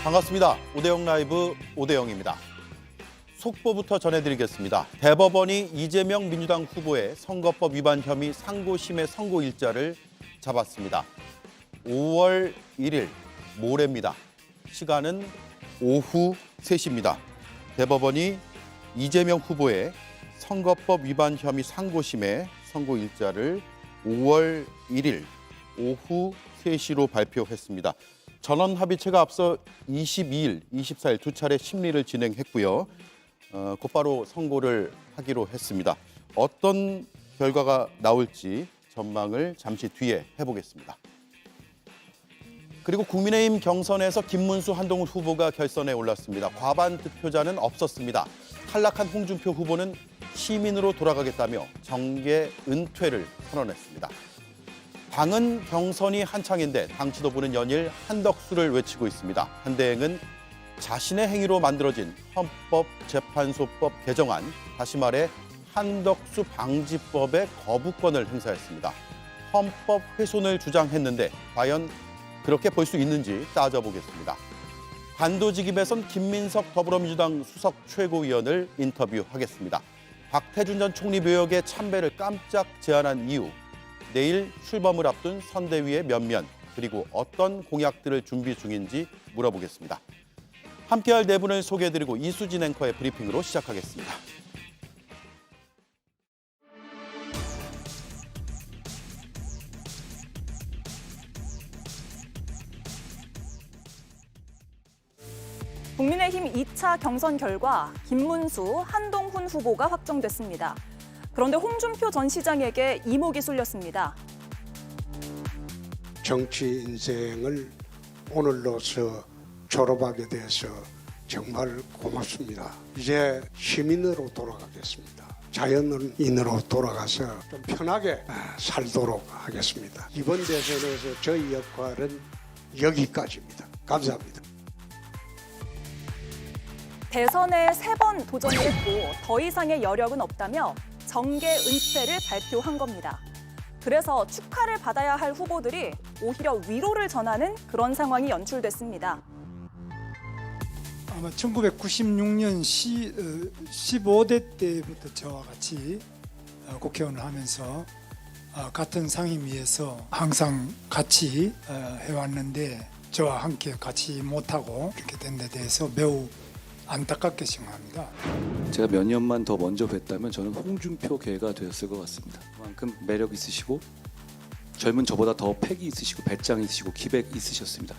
반갑습니다. 오대영 라이브 오대영입니다. 속보부터 전해드리겠습니다. 대법원이 이재명 민주당 후보의 선거법 위반 혐의 상고심의 선고일자를 잡았습니다. 5월 1일 모레입니다. 시간은 오후 3시입니다. 대법원이 이재명 후보의 선거법 위반 혐의 상고심의 선고일자를 5월 1일 오후 3시로 발표했습니다. 전원합의체가 앞서 22일, 24일 두 차례 심리를 진행했고요. 곧바로 선고를 하기로 했습니다. 어떤 결과가 나올지 전망을 잠시 뒤에 해보겠습니다. 그리고 국민의힘 경선에서 김문수, 한동훈 후보가 결선에 올랐습니다. 과반 득표자는 없었습니다. 탈락한 홍준표 후보는 시민으로 돌아가겠다며 정계 은퇴를 선언했습니다. 당은 경선이 한창인데 당 지도부는 연일 한덕수를 외치고 있습니다. 한대행은 자신의 행위로 만들어진 헌법재판소법 개정안, 다시 말해 한덕수 방지법의 거부권을 행사했습니다. 헌법 훼손을 주장했는데 과연 그렇게 볼 수 있는지 따져보겠습니다. 단도직입에선 김민석 더불어민주당 수석 최고위원을 인터뷰하겠습니다. 박태준 전 총리 묘역의 참배를 깜짝 제안한 이유, 내일 출범을 앞둔 선대위의 면면, 그리고 어떤 공약들을 준비 중인지 물어보겠습니다. 함께할 네 분을 소개해드리고 이수진 앵커의 브리핑으로 시작하겠습니다. 국민의힘 2차 경선 결과 김문수, 한동훈 후보가 확정됐습니다. 그런데 홍준표 전 시장에게 이목이 쏠렸습니다. 정치 인생을 오늘로서 졸업하게 돼서 정말 고맙습니다. 이제 시민으로 돌아가겠습니다. 자연인으로 돌아가서 좀 편하게 살도록 하겠습니다. 이번 대선에서 저희 역할은 여기까지입니다. 감사합니다. 대선에 3번 도전을 했고 더 이상의 여력은 없다며 정계 은퇴를 발표한 겁니다. 그래서 축하를 받아야 할 후보들이 오히려 위로를 전하는 그런 상황이 연출됐습니다. 아마 1996년 15대 때부터 저와 같이 국회의원을 하면서 같은 상임위에서 항상 같이 해왔는데 저와 함께 같이 못하고 이렇게 된 데 대해서 매우 안타깝게 생각합니다. 제가 몇 년만 더 먼저 뵀다면 저는 홍준표 계가 되었을 것 같습니다. 그만큼 매력 있으시고 젊은 저보다 더 패기 있으시고 배짱 있으시고 기백 있으셨습니다.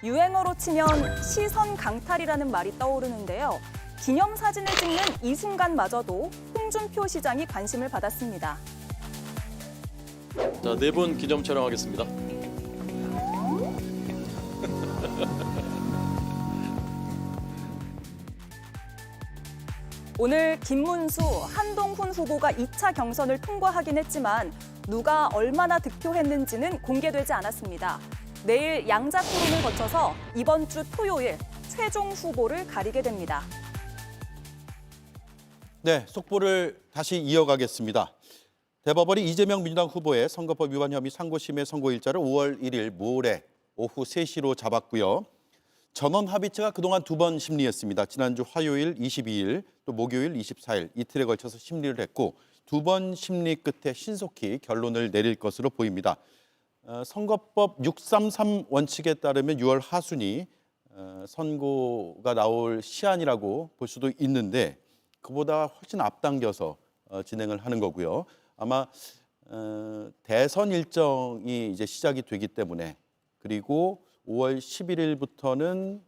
유행어로 치면 시선 강탈이라는 말이 떠오르는데요. 기념사진을 찍는 이 순간마저도 홍준표 시장이 관심을 받았습니다. 자, 네 분 기념 촬영하겠습니다. 오늘 김문수, 한동훈 후보가 2차 경선을 통과하긴 했지만 누가 얼마나 득표했는지는 공개되지 않았습니다. 내일 양자 토론을 거쳐서 이번 주 토요일 최종 후보를 가리게 됩니다. 네, 속보를 다시 이어가겠습니다. 대법원이 이재명 민주당 후보의 선거법 위반 혐의 상고심의 선고일자를 5월 1일 모레 오후 3시로 잡았고요. 전원합의체가 그동안 2번 심리했습니다. 지난주 화요일 22일, 또 목요일 24일 이틀에 걸쳐서 심리를 했고 2번 심리 끝에 신속히 결론을 내릴 것으로 보입니다. 선거법 633 원칙에 따르면 6월 하순이 선고가 나올 시한이라고 볼 수도 있는데 그보다 훨씬 앞당겨서 진행을 하는 거고요. 아마 대선 일정이 이제 시작이 되기 때문에 그리고 5월 11일부터는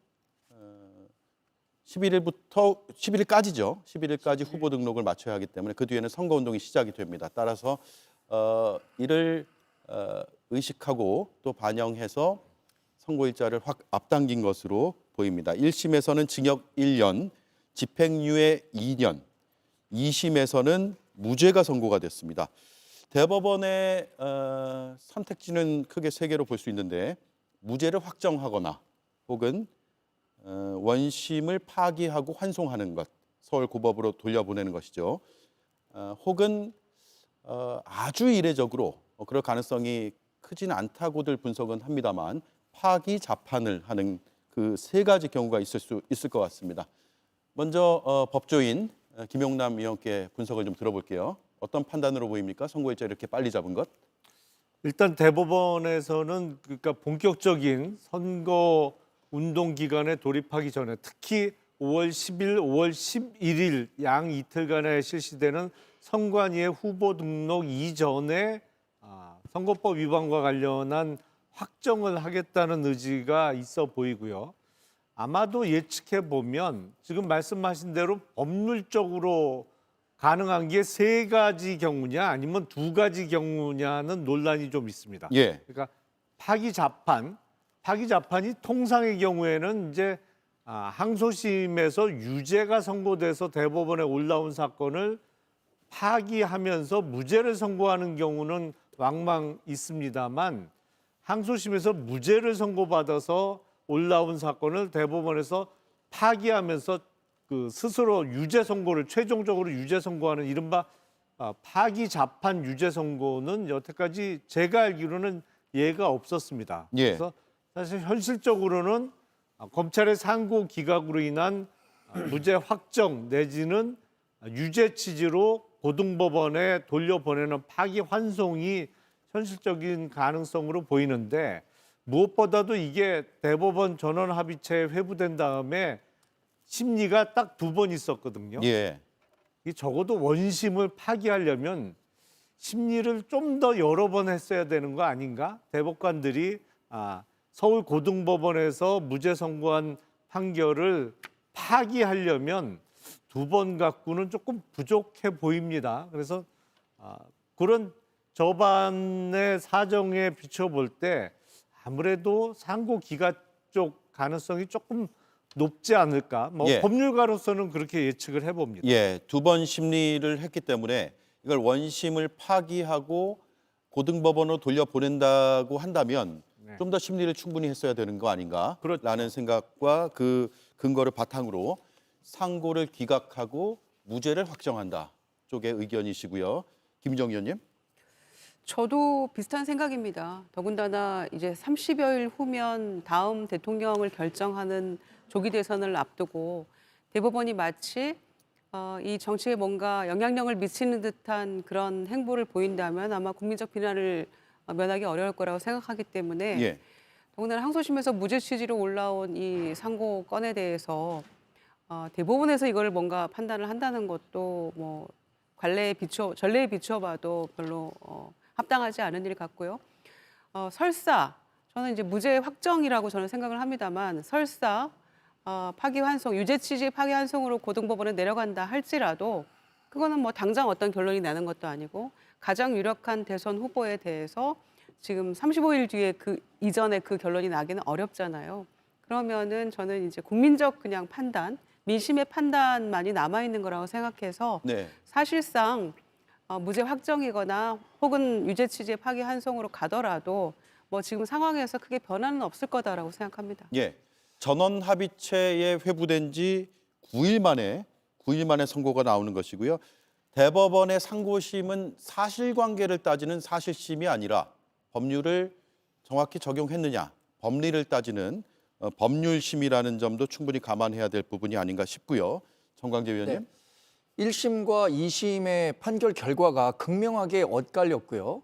11일까지죠. 11일까지 후보 등록을 마쳐야 하기 때문에 그 뒤에는 선거운동이 시작이 됩니다. 따라서 이를 의식하고 또 반영해서 선고일자를 확 앞당긴 것으로 보입니다. 1심에서는 징역 1년, 집행유예 2년, 2심에서는 무죄가 선고가 됐습니다. 대법원의 선택지는 크게 3개로 볼 수 있는데 무죄를 확정하거나 혹은 원심을 파기하고 환송하는 것, 서울고법으로 돌려보내는 것이죠. 혹은 아주 이례적으로 그럴 가능성이 크지는 않다고들 분석은 합니다만 파기 자판을 하는 그 세 가지 경우가 있을 것 같습니다. 먼저 법조인 김용남 의원께 분석을 좀 들어볼게요. 어떤 판단으로 보입니까? 선고일자 이렇게 빨리 잡은 것? 일단 대법원에서는 그러니까 본격적인 선거 운동 기간에 돌입하기 전에 특히 5월 10일, 5월 11일 양 이틀간에 실시되는 선관위의 후보 등록 이전에 선거법 위반과 관련한 확정을 하겠다는 의지가 있어 보이고요. 아마도 예측해 보면 지금 말씀하신 대로 법률적으로 가능한 게 세 가지 경우냐 아니면 두 가지 경우냐는 논란이 좀 있습니다. 예. 그러니까 파기 자판이 통상의 경우에는 이제 항소심에서 유죄가 선고돼서 대법원에 올라온 사건을 파기하면서 무죄를 선고하는 경우는 왕왕 있습니다만 항소심에서 무죄를 선고받아서 올라온 사건을 대법원에서 파기하면서 그 스스로 유죄 선고를 최종적으로 유죄 선고하는 이른바 파기 자판 유죄 선고는 여태까지 제가 알기로는 예가 없었습니다. 예. 그래서 사실 현실적으로는 검찰의 상고 기각으로 인한 무죄 확정 내지는 유죄 취지로 고등법원에 돌려보내는 파기 환송이 현실적인 가능성으로 보이는데 무엇보다도 이게 대법원 전원 합의체에 회부된 다음에 심리가 딱 두 번 있었거든요. 예. 이 적어도 원심을 파기하려면 심리를 좀 더 여러 번 했어야 되는 거 아닌가? 대법관들이 서울 고등법원에서 무죄 선고한 판결을 파기하려면 두 번 갖고는 조금 부족해 보입니다. 그래서 그런 저반의 사정에 비춰볼 때 아무래도 상고 기각 쪽 가능성이 조금 높지 않을까? 예. 법률가로서는 그렇게 예측을 해봅니다. 예, 두 번 심리를 했기 때문에 이걸 원심을 파기하고 고등법원으로 돌려보낸다고 한다면 네. 좀 더 심리를 충분히 했어야 되는 거 아닌가? 그렇죠. 라는 생각과 그 근거를 바탕으로 상고를 기각하고 무죄를 확정한다 쪽의 의견이시고요. 김정 의원님. 저도 비슷한 생각입니다. 더군다나 이제 30여일 후면 다음 대통령을 결정하는 조기 대선을 앞두고 대법원이 마치 이 정치에 뭔가 영향력을 미치는 듯한 그런 행보를 보인다면 아마 국민적 비난을 면하기 어려울 거라고 생각하기 때문에 예. 더군다나 항소심에서 무죄 취지로 올라온 이 상고 건에 대해서 대법원에서 이걸 뭔가 판단을 한다는 것도 뭐 전례에 비춰봐도 별로 합당하지 않은 일 같고요. 설사 저는 이제 무죄 확정이라고 저는 생각을 합니다만 설사 파기환송 유죄 취지 파기환송으로 고등법원에 내려간다 할지라도 그거는 뭐 당장 어떤 결론이 나는 것도 아니고 가장 유력한 대선 후보에 대해서 지금 35일 뒤에 그 이전에 그 결론이 나기는 어렵잖아요. 그러면은 저는 이제 국민적 그냥 판단, 민심의 판단만이 남아 있는 거라고 생각해서 네. 사실상 무죄 확정이거나 혹은 유죄 취지의 파기환송으로 가더라도 뭐 지금 상황에서 크게 변화는 없을 거다라고 생각합니다. 예. 전원 합의체에 회부된 지 9일 만에 선고가 나오는 것이고요. 대법원의 상고심은 사실관계를 따지는 사실심이 아니라 법률을 정확히 적용했느냐, 법리를 따지는 법률심이라는 점도 충분히 감안해야 될 부분이 아닌가 싶고요. 정광재 위원님. 네. 1심과 2심의 판결 결과가 극명하게 엇갈렸고요.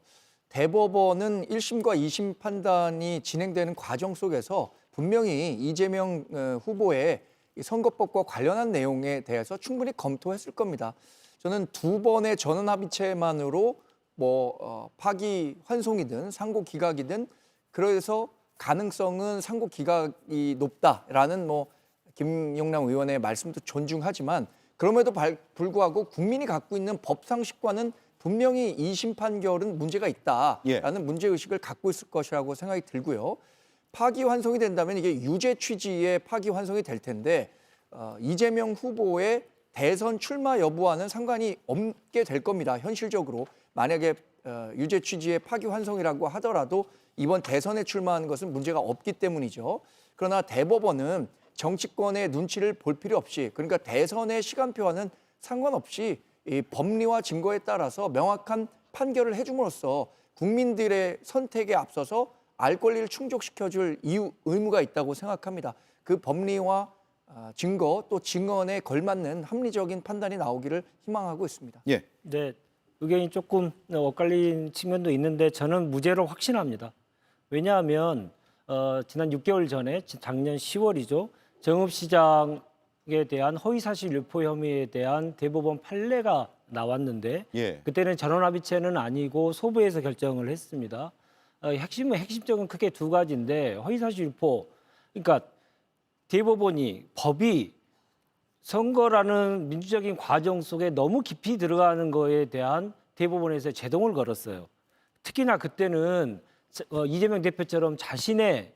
대법원은 1심과 2심 판단이 진행되는 과정 속에서 분명히 이재명 후보의 선거법과 관련한 내용에 대해서 충분히 검토했을 겁니다. 저는 두 번의 전원 합의체만으로 파기 환송이든 상고 기각이든 그래서 가능성은 상고 기각이 높다라는 김용남 의원의 말씀도 존중하지만 그럼에도 불구하고 국민이 갖고 있는 법 상식과는 분명히 2심 판결은 문제가 있다라는 문제의식을 갖고 있을 것이라고 생각이 들고요. 파기 환송이 된다면 이게 유죄 취지의 파기 환송이 될 텐데 이재명 후보의 대선 출마 여부와는 상관이 없게 될 겁니다. 현실적으로 만약에 유죄 취지의 파기 환송이라고 하더라도 이번 대선에 출마하는 것은 문제가 없기 때문이죠. 그러나 대법원은 정치권의 눈치를 볼 필요 없이 그러니까 대선의 시간표와는 상관없이 이 법리와 증거에 따라서 명확한 판결을 해줌으로써 국민들의 선택에 앞서서 알 권리를 충족시켜줄 의무가 있다고 생각합니다. 그 법리와 증거 또 증언에 걸맞는 합리적인 판단이 나오기를 희망하고 있습니다. 예. 네, 의견이 조금 엇갈린 측면도 있는데 저는 무죄로 확신합니다. 왜냐하면 지난 6개월 전에 작년 10월이죠. 정읍시장에 대한 허위사실 유포 혐의에 대한 대법원 판례가 나왔는데 예. 그때는 전원합의체는 아니고 소부에서 결정을 했습니다. 핵심적인 크게 두 가지인데 허위사실 유포, 그러니까 대법원이 법이 선거라는 민주적인 과정 속에 너무 깊이 들어가는 거에 대한 대법원에서 제동을 걸었어요. 특히나 그때는 이재명 대표처럼 자신의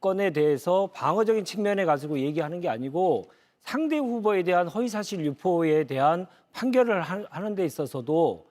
건에 대해서 방어적인 측면에 가지고 얘기하는 게 아니고 상대 후보에 대한 허위사실 유포에 대한 판결을 하는 데 있어서도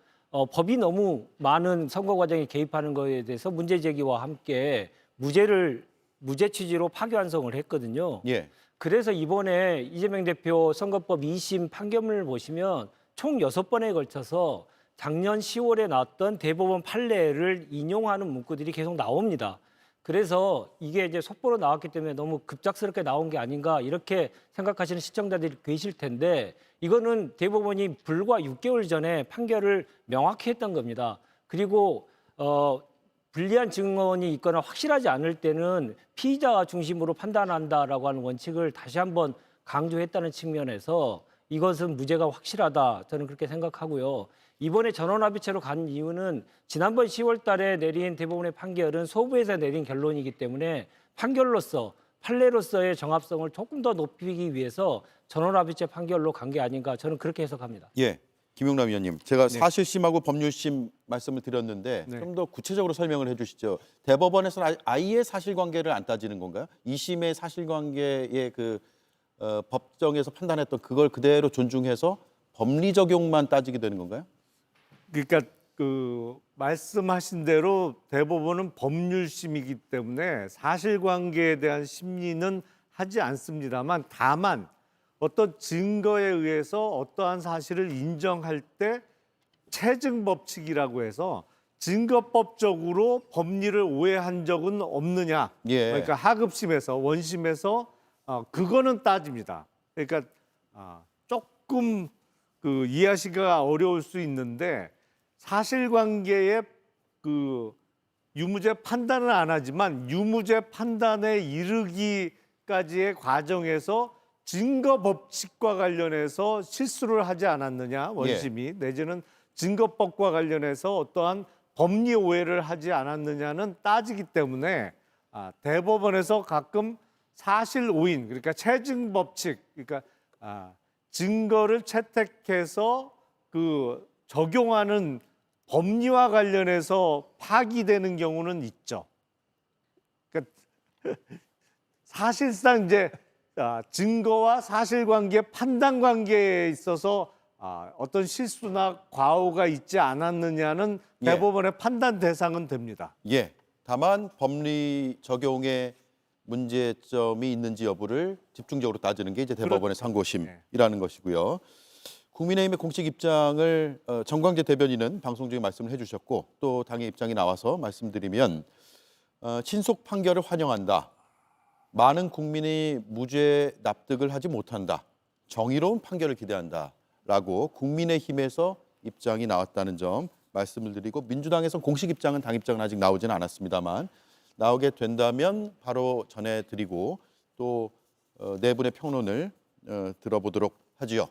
법이 너무 많은 선거 과정에 개입하는 거에 대해서 문제 제기와 함께 무죄 취지로 파기환송을 했거든요. 예. 그래서 이번에 이재명 대표 선거법 2심 판결문을 보시면 총 6번에 걸쳐서 작년 10월에 나왔던 대법원 판례를 인용하는 문구들이 계속 나옵니다. 그래서 이게 이제 속보로 나왔기 때문에 너무 급작스럽게 나온 게 아닌가 이렇게 생각하시는 시청자들이 계실 텐데 이거는 대법원이 불과 6개월 전에 판결을 명확히 했던 겁니다. 그리고 불리한 증언이 있거나 확실하지 않을 때는 피의자 중심으로 판단한다라고 하는 원칙을 다시 한번 강조했다는 측면에서 이것은 무죄가 확실하다. 저는 그렇게 생각하고요. 이번에 전원합의체로 간 이유는 지난번 10월 달에 내린 대법원의 판결은 소부에서 내린 결론이기 때문에 판례로서의 정합성을 조금 더 높이기 위해서 전원합의체 판결로 간 게 아닌가 저는 그렇게 해석합니다. 예. 김용남 위원님, 제가 사실심하고 법률심 말씀을 드렸는데 네. 좀 더 구체적으로 설명을 해주시죠. 대법원에서는 아예 사실관계를 안 따지는 건가요? 2심의 사실관계의 법정에서 판단했던 그걸 그대로 존중해서 법리 적용만 따지게 되는 건가요? 그러니까 말씀하신 대로 대법원은 법률심이기 때문에 사실관계에 대한 심리는 하지 않습니다만 다만 어떤 증거에 의해서 어떠한 사실을 인정할 때 체증 법칙이라고 해서 증거법적으로 법리를 오해한 적은 없느냐. 예. 그러니까 하급심에서 원심에서 그거는 따집니다. 그러니까 조금 이해하시기가 어려울 수 있는데 사실관계에 유무죄 판단은 안 하지만 유무죄 판단에 이르기까지의 과정에서 증거 법칙과 관련해서 실수를 하지 않았느냐 원심이 내지는 증거법과 관련해서 어떠한 법리 오해를 하지 않았느냐는 따지기 때문에 대법원에서 가끔 사실 오인 그러니까 체증 법칙 그러니까 증거를 채택해서 적용하는 법리와 관련해서 파기되는 경우는 있죠. 그러니까 사실상 이제 증거와 사실관계, 판단관계에 있어서 어떤 실수나 과오가 있지 않았느냐는 대법원의 판단 대상은 됩니다. 예. 다만 법리 적용에 문제점이 있는지 여부를 집중적으로 따지는 게 이제 대법원의 상고심이라는 것이고요. 국민의힘의 공식 입장을 정광재 대변인은 방송 중에 말씀을 해주셨고 또 당의 입장이 나와서 말씀드리면 신속 판결을 환영한다. 많은 국민이 무죄 납득을 하지 못한다. 정의로운 판결을 기대한다라고 국민의힘에서 입장이 나왔다는 점 말씀을 드리고 민주당에서 공식 입장은 당 입장은 아직 나오지는 않았습니다만 나오게 된다면 바로 전해드리고 또 네 분의 평론을 들어보도록 하지요.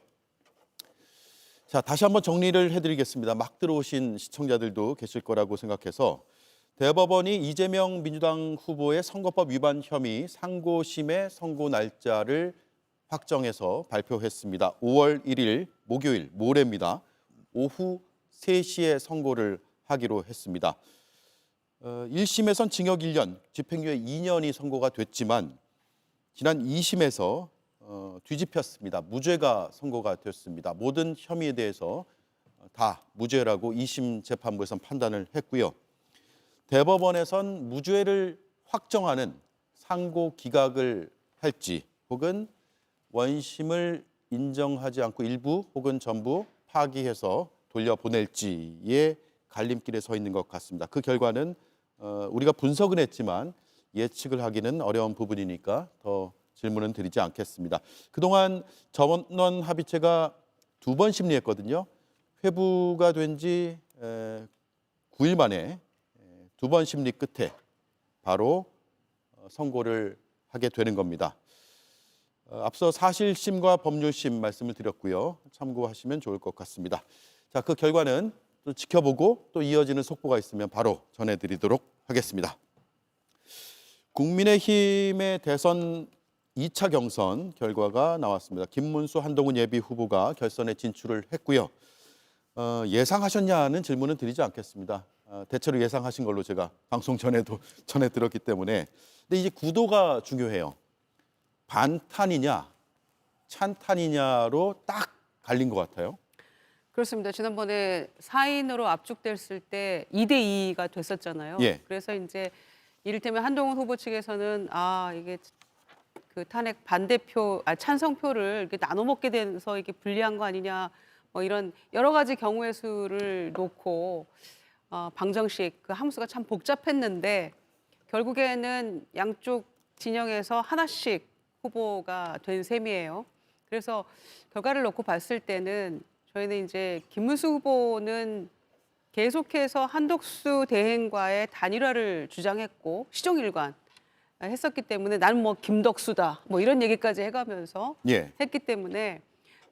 자, 다시 한번 정리를 해드리겠습니다. 막 들어오신 시청자들도 계실 거라고 생각해서 대법원이 이재명 민주당 후보의 선거법 위반 혐의 상고심의 선고 날짜를 확정해서 발표했습니다. 5월 1일 목요일 모레입니다. 오후 3시에 선고를 하기로 했습니다. 1심에선 징역 1년, 집행유예 2년이 선고가 됐지만 지난 2심에서 뒤집혔습니다. 무죄가 선고가 됐습니다. 모든 혐의에 대해서 다 무죄라고 2심 재판부에서는 판단을 했고요. 대법원에선 무죄를 확정하는 상고 기각을 할지 혹은 원심을 인정하지 않고 일부 혹은 전부 파기해서 돌려보낼지의 갈림길에 서 있는 것 같습니다. 그 결과는 우리가 분석은 했지만 예측을 하기는 어려운 부분이니까 더 질문은 드리지 않겠습니다. 그동안 전원 합의체가 2번 심리했거든요. 회부가 된 지 9일 만에 2번 심리 끝에 바로 선고를 하게 되는 겁니다. 앞서 사실심과 법률심 말씀을 드렸고요. 참고하시면 좋을 것 같습니다. 자, 그 결과는 또 지켜보고 또 이어지는 속보가 있으면 바로 전해드리도록 하겠습니다. 국민의힘의 대선 2차 경선 결과가 나왔습니다. 김문수, 한동훈 예비 후보가 결선에 진출을 했고요. 예상하셨냐는 질문은 드리지 않겠습니다. 대체로 예상하신 걸로 제가 방송 전에도 전해드렸기 때문에. 근데 이제 구도가 중요해요. 반탄이냐, 찬탄이냐로 딱 갈린 것 같아요. 그렇습니다. 지난번에 4인으로 압축됐을 때 2대2가 됐었잖아요. 예. 그래서 이제 이를테면 한동훈 후보 측에서는 이게 그 탄핵 반대표, 찬성표를 이렇게 나눠 먹게 돼서 이게 불리한 거 아니냐, 뭐 이런 여러 가지 경우의 수를 놓고 방정식 그 함수가 참 복잡했는데 결국에는 양쪽 진영에서 하나씩 후보가 된 셈이에요. 그래서 결과를 놓고 봤을 때는 저희는 이제 김문수 후보는 계속해서 한덕수 대행과의 단일화를 주장했고 시종일관 했었기 때문에 나는 뭐 김덕수다 뭐 이런 얘기까지 해가면서 예. 했기 때문에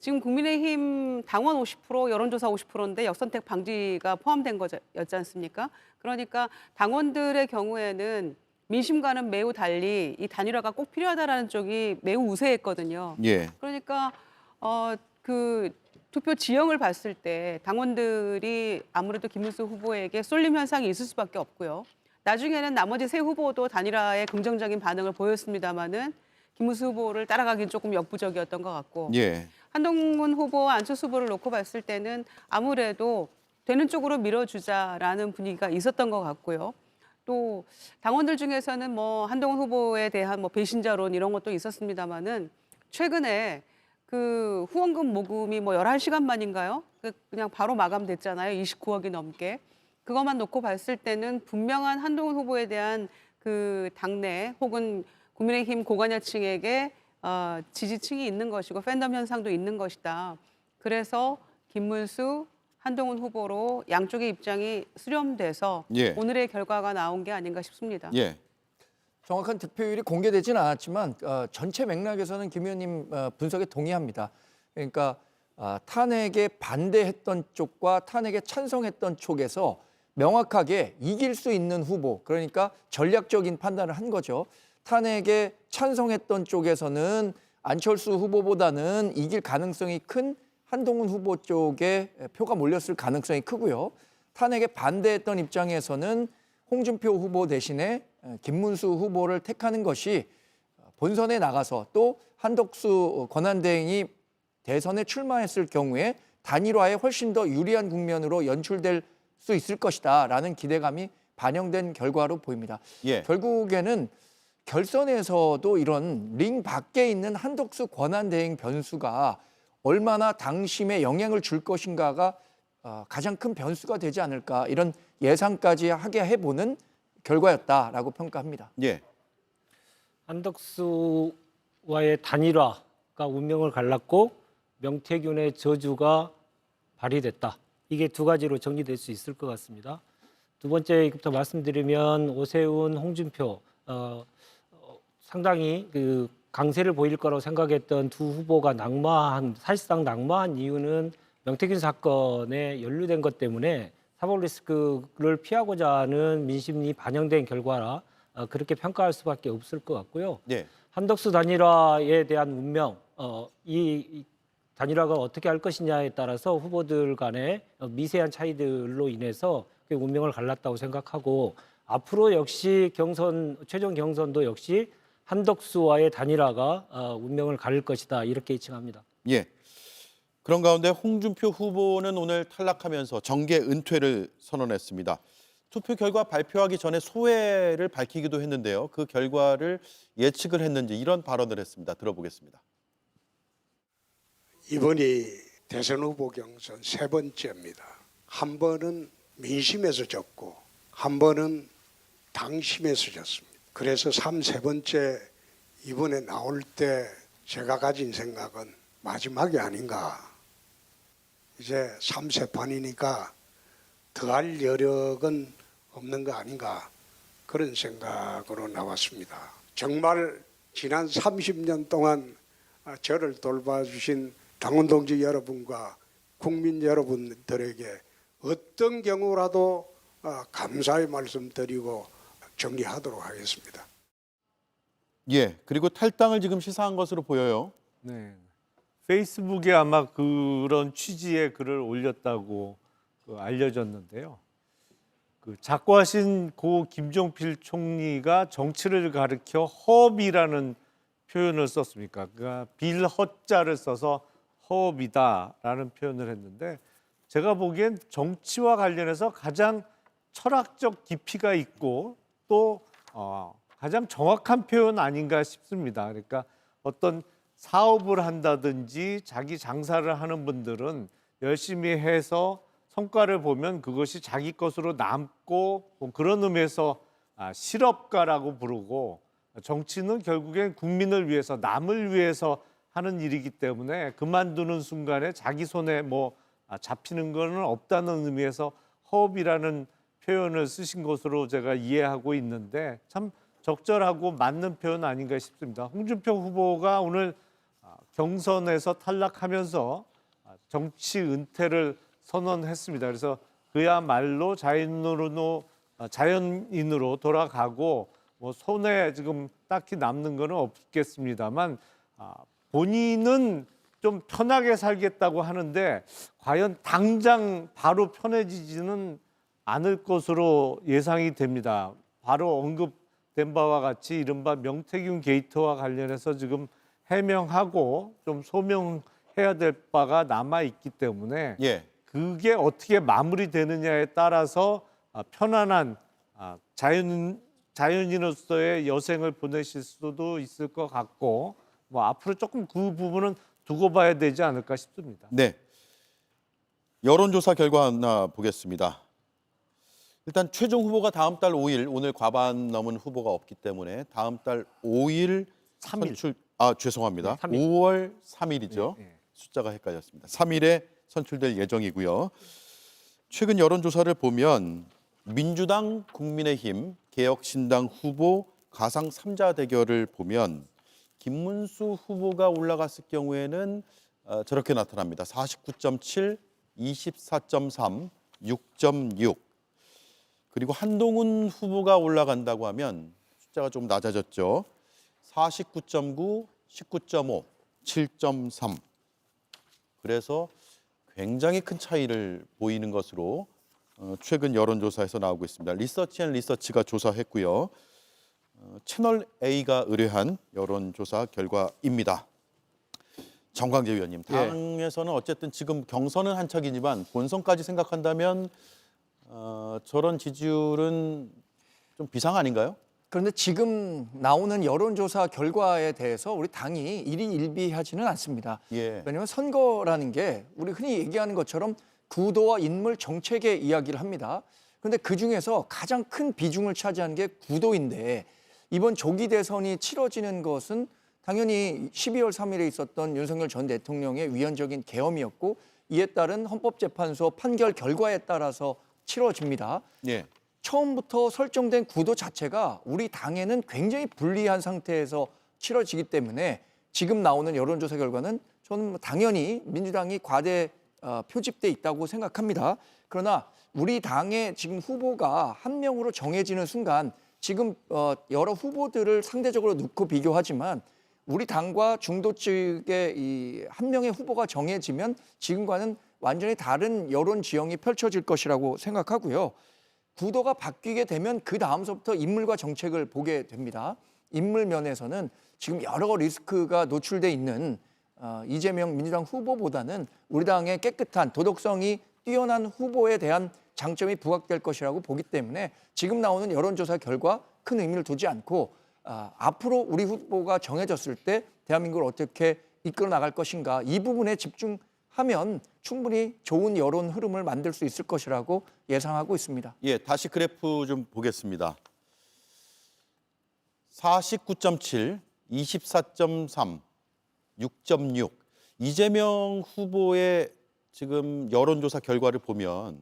지금 국민의힘 당원 50% 여론조사 50%인데 역선택 방지가 포함된 거였지 않습니까? 그러니까 당원들의 경우에는 민심과는 매우 달리 이 단일화가 꼭 필요하다라는 쪽이 매우 우세했거든요. 예. 그러니까 그 투표 지형을 봤을 때 당원들이 아무래도 김문수 후보에게 쏠림 현상이 있을 수밖에 없고요. 나중에는 나머지 세 후보도 단일화에 긍정적인 반응을 보였습니다마는 김문수 후보를 따라가긴 조금 역부족이었던 것 같고 예. 한동훈 후보와 안철수 후보를 놓고 봤을 때는 아무래도 되는 쪽으로 밀어주자라는 분위기가 있었던 것 같고요. 또 당원들 중에서는 뭐 한동훈 후보에 대한 뭐 배신자론 이런 것도 있었습니다마는 최근에 그 후원금 모금이 뭐 11시간 만인가요? 그냥 바로 마감됐잖아요. 29억이 넘게. 그것만 놓고 봤을 때는 분명한 한동훈 후보에 대한 그 당내 혹은 국민의힘 고관여층에게 지지층이 있는 것이고 팬덤 현상도 있는 것이다. 그래서 김문수, 한동훈 후보로 양쪽의 입장이 수렴돼서 예. 오늘의 결과가 나온 게 아닌가 싶습니다. 예. 정확한 득표율이 공개되지는 않았지만 전체 맥락에서는 김 의원님 분석에 동의합니다. 그러니까 탄핵에 반대했던 쪽과 탄핵에 찬성했던 쪽에서 명확하게 이길 수 있는 후보, 그러니까 전략적인 판단을 한 거죠. 탄핵에 찬성했던 쪽에서는 안철수 후보보다는 이길 가능성이 큰 한동훈 후보 쪽에 표가 몰렸을 가능성이 크고요. 탄핵에 반대했던 입장에서는 홍준표 후보 대신에 김문수 후보를 택하는 것이 본선에 나가서 또 한덕수 권한대행이 대선에 출마했을 경우에 단일화에 훨씬 더 유리한 국면으로 연출될 수 있을 것이다라는 기대감이 반영된 결과로 보입니다. 예. 결국에는 결선에서도 이런 링 밖에 있는 한덕수 권한대행 변수가 얼마나 당심에 영향을 줄 것인가가 가장 큰 변수가 되지 않을까, 이런 예상까지 하게 해보는 결과였다라고 평가합니다. 예. 한덕수와의 단일화가 운명을 갈랐고 명태균의 저주가 발휘됐다. 이게 두 가지로 정리될 수 있을 것 같습니다. 두 번째부터 말씀드리면 오세훈, 홍준표 상당히 그 강세를 보일 거라고 생각했던 두 후보가 사실상 낙마한 이유는 명태균 사건에 연루된 것 때문에 사법 리스크를 피하고자 하는 민심이 반영된 결과라 그렇게 평가할 수밖에 없을 것 같고요. 예. 한덕수 단일화에 대한 운명, 이 단일화가 어떻게 할 것이냐에 따라서 후보들 간의 미세한 차이들로 인해서 그 운명을 갈랐다고 생각하고 앞으로 역시 최종 경선도 역시 한덕수와의 단일화가 운명을 가릴 것이다 이렇게 예측합니다. 예. 그런 가운데 홍준표 후보는 오늘 탈락하면서 정계 은퇴를 선언했습니다. 투표 결과 발표하기 전에 소회를 밝히기도 했는데요. 그 결과를 예측을 했는지 이런 발언을 했습니다. 들어보겠습니다. 이번이 대선 후보 경선 3번째입니다. 한 번은 민심에서 졌고 한 번은 당심에 서졌습니다. 그래서 3번째 이번에 나올 때 제가 가진 생각은 마지막이 아닌가. 이제 3세 반이니까 더할 여력은 없는 거 아닌가. 그런 생각으로 나왔습니다. 정말 지난 30년 동안 저를 돌봐주신 당원 동지 여러분과 국민 여러분들에게 어떤 경우라도 감사의 말씀드리고 정리하도록 하겠습니다. 예, 그리고 탈당을 지금 시사한 것으로 보여요. 네. 페이스북에 아마 그런 취지의 글을 올렸다고 알려졌는데요. 작고하신 고 김종필 총리가 정치를 가리켜 허업이라는 표현을 썼습니까? 그러니까 빌허자를 써서 허업이다라는 표현을 했는데 제가 보기엔 정치와 관련해서 가장 철학적 깊이가 있고 또 가장 정확한 표현 아닌가 싶습니다. 그러니까 어떤 사업을 한다든지 자기 장사를 하는 분들은 열심히 해서 성과를 보면 그것이 자기 것으로 남고 뭐 그런 의미에서 실업가라고 부르고 정치는 결국엔 국민을 위해서 남을 위해서 하는 일이기 때문에 그만두는 순간에 자기 손에 뭐 잡히는 거는 없다는 의미에서 허업이라는 표현을 쓰신 것으로 제가 이해하고 있는데 참 적절하고 맞는 표현 아닌가 싶습니다. 홍준표 후보가 오늘 경선에서 탈락하면서 정치 은퇴를 선언했습니다. 그래서 그야말로 자연인으로 돌아가고 뭐 손에 지금 딱히 남는 거는 없겠습니다만 본인은 좀 편하게 살겠다고 하는데 과연 당장 바로 편해지지는 않을 것으로 예상이 됩니다. 바로 언급된 바와 같이 이른바 명태균 게이트와 관련해서 지금 해명하고 좀 소명해야 될 바가 남아 있기 때문에 예. 그게 어떻게 마무리되느냐에 따라서 편안한 자연인으로서의 여생을 보내실 수도 있을 것 같고 뭐 앞으로 조금 그 부분은 두고 봐야 되지 않을까 싶습니다. 네. 여론조사 결과 하나 보겠습니다. 일단 최종 후보가 다음 달 5일, 오늘 과반 넘은 후보가 없기 때문에 다음 달 5일 3일. 선출, 죄송합니다. 네, 3일. 5월 3일이죠. 네, 네. 숫자가 헷갈렸습니다. 3일에 선출될 예정이고요. 최근 여론조사를 보면 민주당, 국민의힘, 개혁신당 후보 가상 3자 대결을 보면 김문수 후보가 올라갔을 경우에는 저렇게 나타납니다. 49.7, 24.3, 6.6. 그리고 한동훈 후보가 올라간다고 하면 숫자가 좀 낮아졌죠. 49.9, 19.5, 7.3. 그래서 굉장히 큰 차이를 보이는 것으로 최근 여론조사에서 나오고 있습니다. 리서치앤리서치가 조사했고요. 채널 A가 의뢰한 여론조사 결과입니다. 정광재 위원님, 당에서는 어쨌든 지금 경선은 한 척이지만 본선까지 생각한다면 저런 지지율은 좀 비상 아닌가요? 그런데 지금 나오는 여론조사 결과에 대해서 우리 당이 일희일비하지는 않습니다. 예. 왜냐하면 선거라는 게 우리 흔히 얘기하는 것처럼 구도와 인물 정책의 이야기를 합니다. 그런데 그중에서 가장 큰 비중을 차지하는 게 구도인데 이번 조기 대선이 치러지는 것은 당연히 12월 3일에 있었던 윤석열 전 대통령의 위헌적인 계엄이었고 이에 따른 헌법재판소 판결 결과에 따라서 치러집니다. 예. 처음부터 설정된 구도 자체가 우리 당에는 굉장히 불리한 상태에서 치러지기 때문에 지금 나오는 여론조사 결과는 저는 당연히 민주당이 과대 표집돼 있다고 생각합니다. 그러나 우리 당의 지금 후보가 한 명으로 정해지는 순간 지금 여러 후보들을 상대적으로 놓고 비교하지만 우리 당과 중도 측의 이 한 명의 후보가 정해지면 지금과는 완전히 다른 여론 지형이 펼쳐질 것이라고 생각하고요. 구도가 바뀌게 되면 그 다음서부터 인물과 정책을 보게 됩니다. 인물 면에서는 지금 여러 리스크가 노출돼 있는 이재명 민주당 후보보다는 우리 당의 깨끗한 도덕성이 뛰어난 후보에 대한 장점이 부각될 것이라고 보기 때문에 지금 나오는 여론조사 결과 큰 의미를 두지 않고 앞으로 우리 후보가 정해졌을 때 대한민국을 어떻게 이끌어 나갈 것인가 이 부분에 집중하면 충분히 좋은 여론 흐름을 만들 수 있을 것이라고 예상하고 있습니다. 예, 다시 그래프 좀 보겠습니다. 49.7, 24.3, 6.6. 이재명 후보의 지금 여론조사 결과를 보면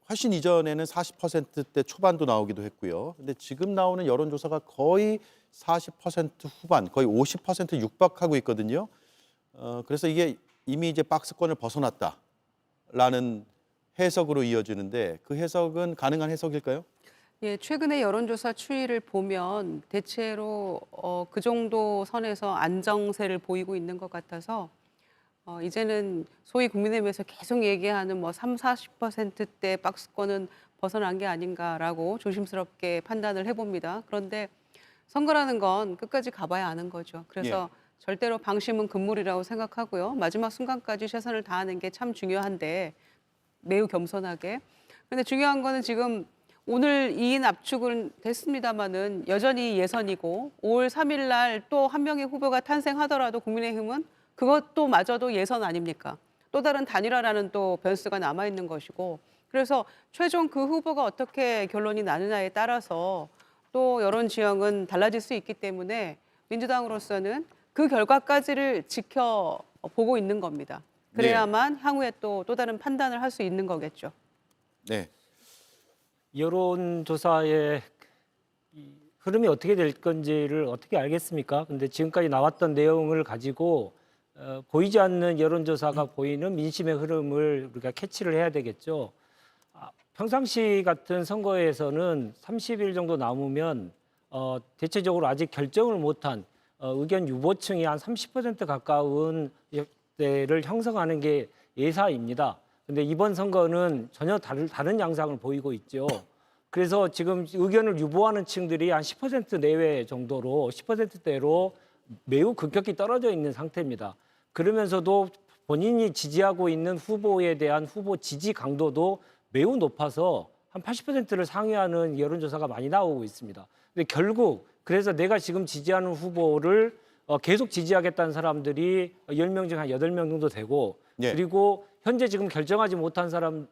훨씬 이전에는 40%대 초반도 나오기도 했고요. 근데 지금 나오는 여론조사가 거의 40% 후반, 거의 50% 육박하고 있거든요. 그래서 이게 이미 이제 박스권을 벗어났다라는 해석으로 이어지는데 그 해석은 가능한 해석일까요? 예, 최근의 여론조사 추이를 보면 대체로 그 정도 선에서 안정세를 보이고 있는 것 같아서 이제는 소위 국민의힘에서 계속 얘기하는 뭐 40% 박스권은 벗어난 게 아닌가라고 조심스럽게 판단을 해봅니다. 그런데 선거라는 건 끝까지 가봐야 아는 거죠. 그래서 절대로 방심은 금물이라고 생각하고요. 마지막 순간까지 최선을 다하는 게 참 중요한데 매우 겸손하게. 그런데 중요한 거는 지금 오늘 2인 압축은 됐습니다마는 여전히 예선이고 5월 3일 날 또 한 명의 후보가 탄생하더라도 국민의힘은 그것도 마저도 예선 아닙니까? 또 다른 단일화라는 또 변수가 남아 있는 것이고 그래서 최종 그 후보가 어떻게 결론이 나느냐에 따라서 또 여론 지형은 달라질 수 있기 때문에 민주당으로서는 그 결과까지를 지켜보고 있는 겁니다. 그래야만 향후에 또 다른 판단을 할 수 있는 거겠죠. 네. 여론조사의 이 흐름이 어떻게 될 건지를 어떻게 알겠습니까? 근데 지금까지 나왔던 내용을 가지고 보이지 않는 여론조사가 보이는 민심의 흐름을 우리가 캐치를 해야 되겠죠. 평상시 같은 선거에서는 30일 정도 남으면 대체적으로 아직 결정을 못한 의견 유보층이 한 30% 가까운 대를 형성하는 게 예사입니다. 근데 이번 선거는 전혀 다른 양상을 보이고 있죠. 그래서 지금 의견을 유보하는 층들이 한 10% 내외 정도로 10%대로 매우 급격히 떨어져 있는 상태입니다. 그러면서도 본인이 지지하고 있는 후보에 대한 후보 지지 강도도 매우 높아서 한 80%를 상회하는 여론조사가 많이 나오고 있습니다. 근데 결국 그래서 내가 지금 지지하는 후보를 계속 지지하겠다는 사람들이 10명 중 한 8명 정도 되고 그리고 현재 지금 결정하지 못한 사람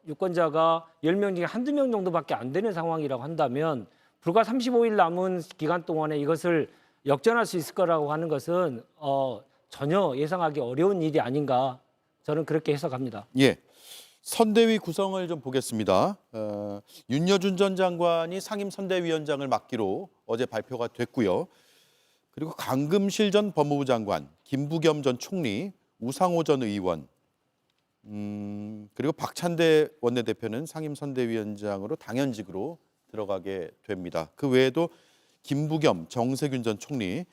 유권자가 10명 중에 한두 명 정도밖에 안 되는 상황이라고 한다면 불과 35일 남은 기간 동안에 이것을 역전할 수 있을 거라고 하는 것은 전혀 예상하기 어려운 일이 아닌가 저는 그렇게 해석합니다. 예. 선대위 구성을 좀 보겠습니다. 윤여준 전 장관이 상임 선대위원장을 맡기로 어제 발표가 됐고요. 그리고 강금실 전 법무부 장관, 김부겸 전 총리, 우상호 전 의원, 그리고 박찬대 원내대표는 상임 선대위원장으로 당연직으로 들어가게 됩니다. 그 외에도 김부겸, 정세균 전 총리,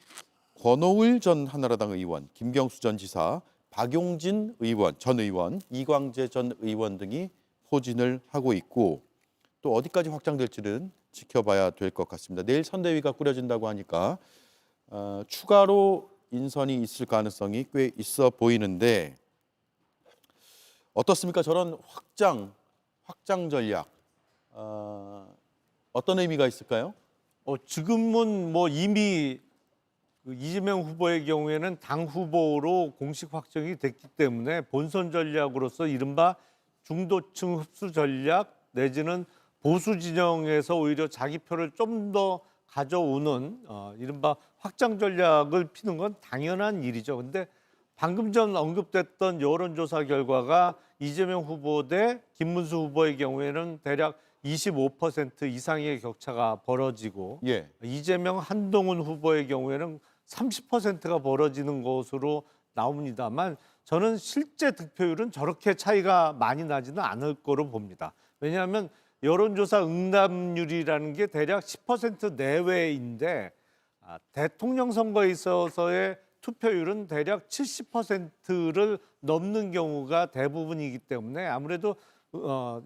권오을 전 한나라당 의원, 김경수 전 지사, 박용진 전 의원, 이광재 전 의원 등이 포진을 하고 있고 또 어디까지 확장될지는 지켜봐야 될 것 같습니다. 내일 선대위가 꾸려진다고 하니까 추가로 인선이 있을 가능성이 꽤 있어 보이는데 어떻습니까? 저런 확장 전략 어떤 의미가 있을까요? 지금은 뭐 이미 이재명 후보의 경우에는 당 후보로 공식 확정이 됐기 때문에 본선 전략으로서 이른바 중도층 흡수 전략 내지는 보수 진영에서 오히려 자기 표를 좀 더 가져오는 이른바 확장 전략을 피는 건 당연한 일이죠. 근데 방금 전 언급됐던 여론조사 결과가 이재명 후보 대 김문수 후보의 경우에는 대략 25% 이상의 격차가 벌어지고 이재명 한동훈 후보의 경우에는 30%가 벌어지는 것으로 나옵니다만 저는 실제 득표율은 저렇게 차이가 많이 나지는 않을 거로 봅니다. 왜냐하면 여론조사 응답률이라는 게 대략 10% 내외인데 대통령 선거에 있어서의 투표율은 대략 70%를 넘는 경우가 대부분이기 때문에 아무래도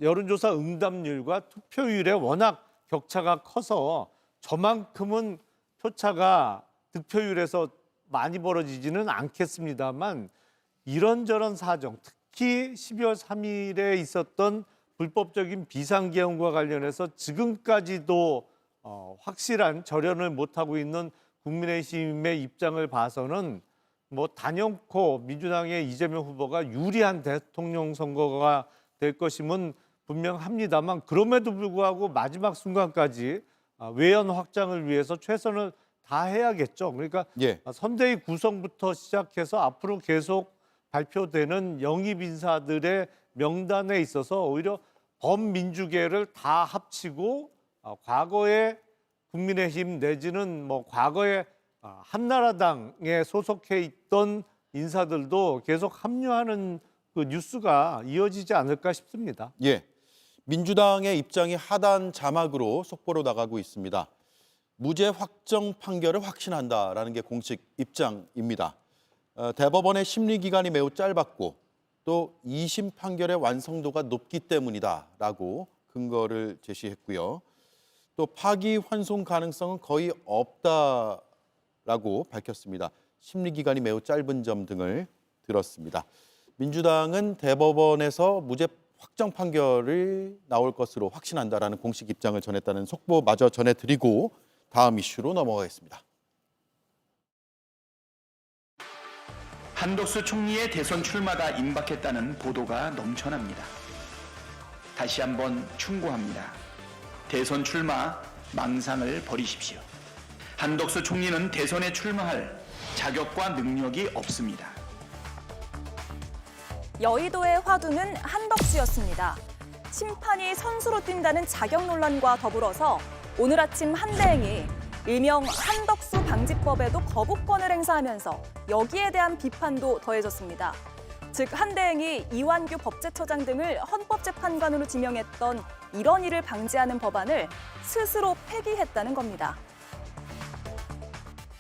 여론조사 응답률과 투표율에 워낙 격차가 커서 저만큼은 표차가 득표율에서 많이 벌어지지는 않겠습니다만 이런저런 사정, 특히 12월 3일에 있었던 불법적인 비상계엄과 관련해서 지금까지도 확실한 절연을 못하고 있는 국민의힘의 입장을 봐서는 뭐 단연코 민주당의 이재명 후보가 유리한 대통령 선거가 될 것임은 분명합니다만 그럼에도 불구하고 마지막 순간까지 외연 확장을 위해서 최선을 다해야겠죠. 그러니까 예. 선대위 구성부터 시작해서 앞으로 계속 발표되는 영입 인사들의 명단에 있어서 오히려 범민주계를 다 합치고 과거에 국민의힘 내지는 뭐 과거에 한나라당에 소속해 있던 인사들도 계속 합류하는 그 뉴스가 이어지지 않을까 싶습니다. 예. 민주당의 입장이 하단 자막으로 속보로 나가고 있습니다. 무죄 확정 판결을 확신한다라는 게 공식 입장입니다. 대법원의 심리 기간이 매우 짧았고 또 2심 판결의 완성도가 높기 때문이다라고 근거를 제시했고요. 또 파기 환송 가능성은 거의 없다라고 밝혔습니다. 심리 기간이 매우 짧은 점 등을 들었습니다. 민주당은 대법원에서 무죄 확정 판결이 나올 것으로 확신한다라는 공식 입장을 전했다는 속보마저 전해드리고 다음 이슈로 넘어가겠습니다. 한덕수 총리의 대선 출마가 임박했다는 보도가 넘쳐납니다. 다시 한번 충고합니다. 대선 출마 망상을 버리십시오. 한덕수 총리는 대선에 출마할 자격과 능력이 없습니다. 여의도의 화두는 한덕수였습니다. 심판이 선수로 뛴다는 자격 논란과 더불어서 오늘 아침 한대행이 일명 한덕수 방지법에도 거부권을 행사하면서 여기에 대한 비판도 더해졌습니다. 즉 한대행이 이완규 법제처장 등을 헌법재판관으로 지명했던 이런 일을 방지하는 법안을 스스로 폐기했다는 겁니다.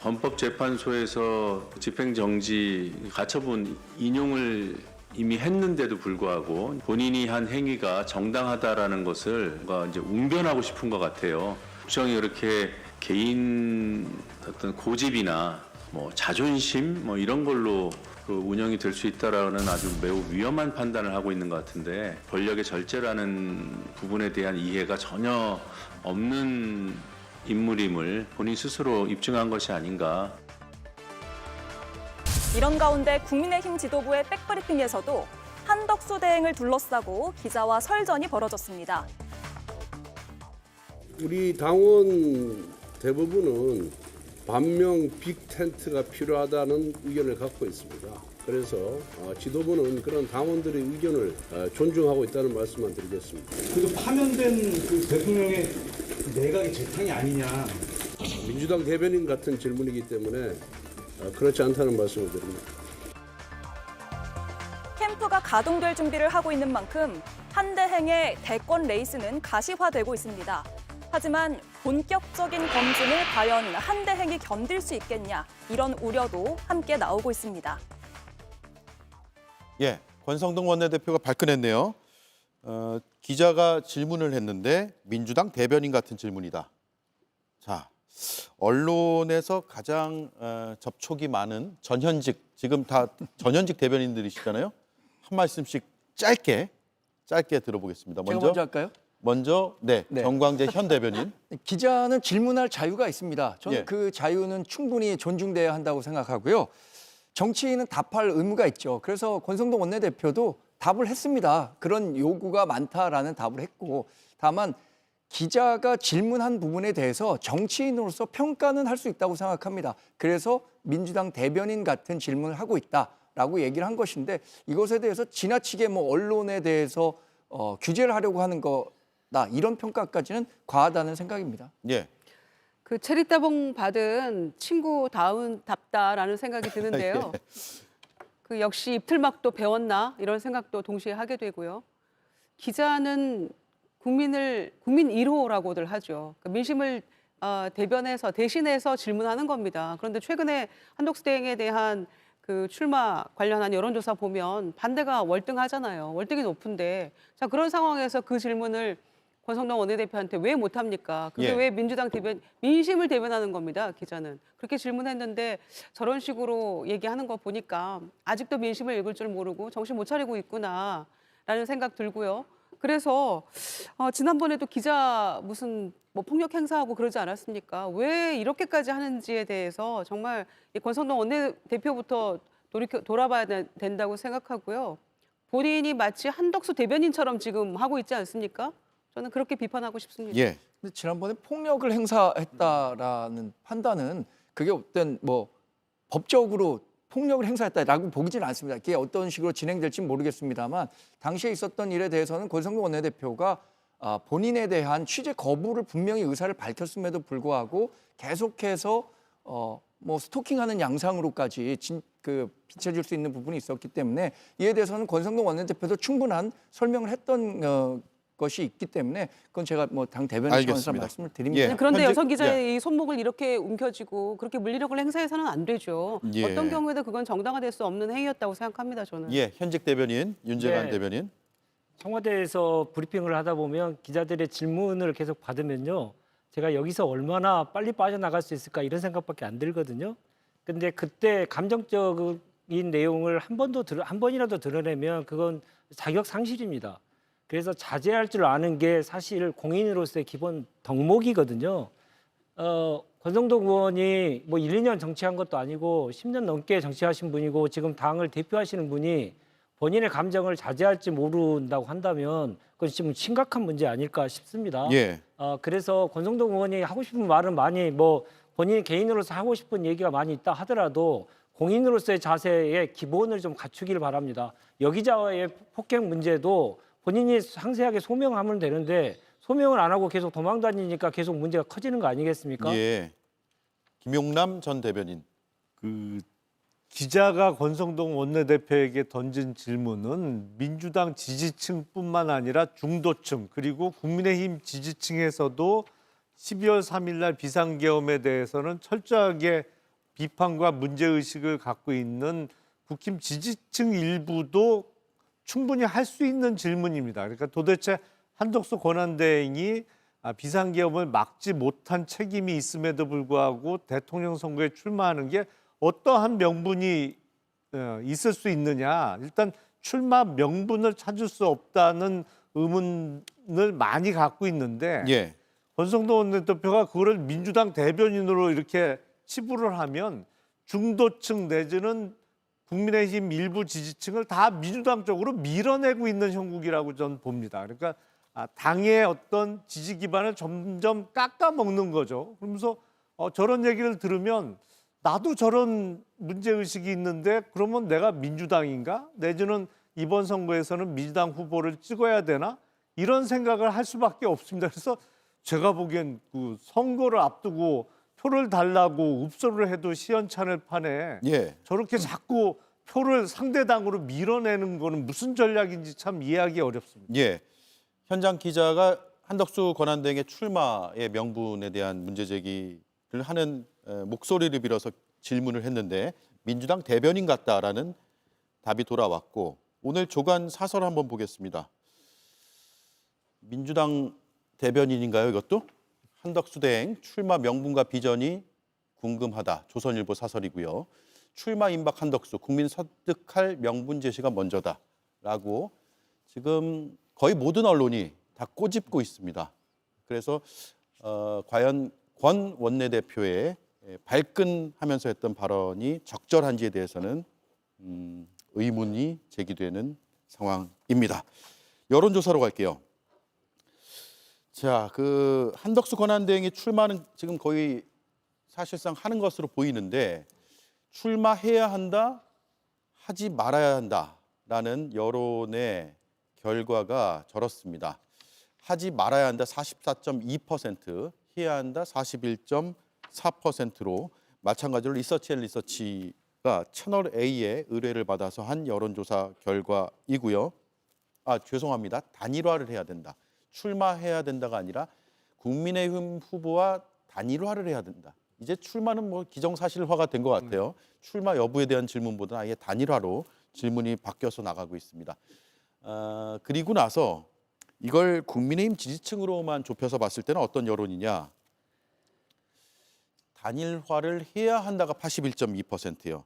헌법재판소에서 집행정지 가처분 인용을 이미 했는데도 불구하고 본인이 한 행위가 정당하다라는 것을 뭔가 이제 웅변하고 싶은 것 같아요. 국정이 이렇게 개인 어떤 고집이나 뭐 자존심 뭐 이런 걸로 그 운영이 될 수 있다라는 아주 매우 위험한 판단을 하고 있는 것 같은데 권력의 절제라는 부분에 대한 이해가 전혀 없는 인물임을 본인 스스로 입증한 것이 아닌가. 이런 가운데 국민의힘 지도부의 백브리핑에서도 한덕수 대행을 둘러싸고 기자와 설전이 벌어졌습니다. 우리 당원 대부분은 반명 빅텐트가 필요하다는 의견을 갖고 있습니다. 그래서 지도부는 그런 당원들의 의견을 존중하고 있다는 말씀만 드리겠습니다. 그래도 파면된 그 대통령의 내각의 재탕이 아니냐. 민주당 대변인 같은 질문이기 때문에 그렇지 않다는 말씀을 드립니다. 캠프가 가동될 준비를 하고 있는 만큼 한대행의 대권 레이스는 가시화되고 있습니다. 하지만 본격적인 검증을 과연 한대행이 견딜 수 있겠냐 이런 우려도 함께 나오고 있습니다. 예, 권성동 원내대표가 발끈했네요. 기자가 질문을 했는데 민주당 대변인 같은 질문이다. 자, 언론에서 가장 접촉이 많은 전현직, 지금 다 전현직 대변인들이시잖아요. 한 말씀씩 짧게 들어보겠습니다. 제가 먼저 할까요? 먼저 네. 정광재 현 대변인. 기자는 질문할 자유가 있습니다. 저는 예. 그 자유는 충분히 존중돼야 한다고 생각하고요. 정치인은 답할 의무가 있죠. 그래서 권성동 원내대표도 답을 했습니다. 그런 요구가 많다라는 답을 했고, 다만 기자가 질문한 부분에 대해서 정치인으로서 평가는 할 수 있다고 생각합니다. 그래서 민주당 대변인 같은 질문을 하고 있다라고 얘기를 한 것인데, 이것에 대해서 지나치게 뭐 언론에 대해서 규제를 하려고 하는 거다, 이런 평가까지는 과하다는 생각입니다. 예. 그 체리따봉 받은 친구다운답다라는 생각이 드는데요. 예. 그 역시 입틀막도 배웠나 이런 생각도 동시에 하게 되고요. 기자는 국민 1호라고들 하죠. 그러니까 민심을 대신해서 질문하는 겁니다. 그런데 최근에 한덕수 대행에 대한 그 출마 관련한 여론조사 보면 반대가 월등하잖아요. 월등히 높은데, 자, 그런 상황에서 그 질문을 권성동 원내대표한테 왜 못합니까? 그게 예. 왜 민심을 대변하는 겁니다, 기자는. 그렇게 질문했는데 저런 식으로 얘기하는 거 보니까 아직도 민심을 읽을 줄 모르고 정신 못 차리고 있구나라는 생각 들고요. 그래서 지난번에도 기자 무슨 뭐 폭력 행사하고 그러지 않았습니까? 왜 이렇게까지 하는지에 대해서 정말 이 권성동 원내대표부터 돌아봐야 된다고 생각하고요. 본인이 마치 한덕수 대변인처럼 지금 하고 있지 않습니까? 저는 그렇게 비판하고 싶습니다. 예. 근데 지난번에 폭력을 행사했다라는 판단은 그게 어떤 뭐 법적으로 폭력을 행사했다라고 보기지는 않습니다. 그게 어떤 식으로 진행될지 모르겠습니다만 당시에 있었던 일에 대해서는 권성동 원내대표가 본인에 대한 취재 거부를 분명히 의사를 밝혔음에도 불구하고 계속해서 뭐 스토킹하는 양상으로까지 비춰질 수 있는 부분이 있었기 때문에 이에 대해서는 권성동 원내대표도 충분한 설명을 했던 것이 있기 때문에 그건 제가 뭐 당 대변인 차원에서 말씀을 드립니다. 예. 그런데 현재- 여성 기자의 이 손목을 이렇게 움켜쥐고 그렇게 물리력을 행사해서는 안 되죠. 예. 어떤 경우에도 그건 정당화될 수 없는 행위였다고 생각합니다. 저는. 예, 현직 대변인 윤재관 네. 대변인. 청와대에서 브리핑을 하다 보면 기자들의 질문을 계속 받으면요. 제가 여기서 얼마나 빨리 빠져나갈 수 있을까 이런 생각밖에 안 들거든요. 근데 그때 감정적인 내용을 한 번이라도 드러내면 그건 자격 상실입니다. 그래서 자제할 줄 아는 게 사실 공인으로서의 기본 덕목이거든요. 권성동 의원이 뭐 1, 2년 정치한 것도 아니고 10년 넘게 정치하신 분이고 지금 당을 대표하시는 분이 본인의 감정을 자제할지 모른다고 한다면 그건 지금 심각한 문제 아닐까 싶습니다. 예. 그래서 권성동 의원이 하고 싶은 말은 많이 뭐 본인 개인으로서 하고 싶은 얘기가 많이 있다 하더라도 공인으로서의 자세의 기본을 좀 갖추기를 바랍니다. 여기자와의 폭행 문제도 본인이 상세하게 소명하면 되는데 소명을 안 하고 계속 도망 다니니까 계속 문제가 커지는 거 아니겠습니까? 예. 김용남 전 대변인. 기자가 권성동 원내대표에게 던진 질문은 민주당 지지층뿐만 아니라 중도층 그리고 국민의힘 지지층에서도 12월 3일 날 비상계엄에 대해서는 철저하게 비판과 문제의식을 갖고 있는 국힘 지지층 일부도 충분히 할 수 있는 질문입니다. 그러니까 도대체 한덕수 권한대행이 비상계엄을 막지 못한 책임이 있음에도 불구하고 대통령 선거에 출마하는 게 어떠한 명분이 있을 수 있느냐. 일단 출마 명분을 찾을 수 없다는 의문을 많이 갖고 있는데 예. 권성동 원내대표가 그거를 민주당 대변인으로 이렇게 치부를 하면 중도층 내지는 국민의힘 일부 지지층을 다 민주당 쪽으로 밀어내고 있는 형국이라고 저는 봅니다. 그러니까 당의 어떤 지지 기반을 점점 깎아먹는 거죠. 그러면서 저런 얘기를 들으면 나도 저런 문제의식이 있는데 그러면 내가 민주당인가? 내지는 이번 선거에서는 민주당 후보를 찍어야 되나? 이런 생각을 할 수밖에 없습니다. 그래서 제가 보기엔 그 선거를 앞두고 표를 달라고 읍소를 해도 시원찮을 판에 예. 저렇게 자꾸 표를 상대당으로 밀어내는 거는 무슨 전략인지 참 이해하기 어렵습니다. 예. 현장 기자가 한덕수 권한대행의 출마의 명분에 대한 문제 제기를 하는 목소리를 빌어서 질문을 했는데 민주당 대변인 같다라는 답이 돌아왔고 오늘 조간 사설 한번 보겠습니다. 민주당 대변인인가요, 이것도? 한덕수 대행 출마 명분과 비전이 궁금하다. 조선일보 사설이고요. 출마 임박 한덕수 국민 설득할 명분 제시가 먼저다라고 지금 거의 모든 언론이 다 꼬집고 있습니다. 그래서 과연 권 원내대표의 발끈하면서 했던 발언이 적절한지에 대해서는 의문이 제기되는 상황입니다. 여론조사로 갈게요. 자, 그 한덕수 권한대행이 출마는 지금 거의 사실상 하는 것으로 보이는데 출마해야 한다, 하지 말아야 한다라는 여론의 결과가 저렇습니다. 하지 말아야 한다 44.2%, 해야 한다 41.4%로 마찬가지로 리서치앤리서치가 채널 A의 의뢰를 받아서 한 여론조사 결과이고요. 죄송합니다. 단일화를 해야 된다. 출마해야 된다가 아니라 국민의힘 후보와 단일화를 해야 된다. 이제 출마는 뭐 기정사실화가 된 것 같아요. 출마 여부에 대한 질문보다 아예 단일화로 질문이 바뀌어서 나가고 있습니다. 그리고 나서 이걸 국민의힘 지지층으로만 좁혀서 봤을 때는 어떤 여론이냐. 단일화를 해야 한다가 81.2%예요.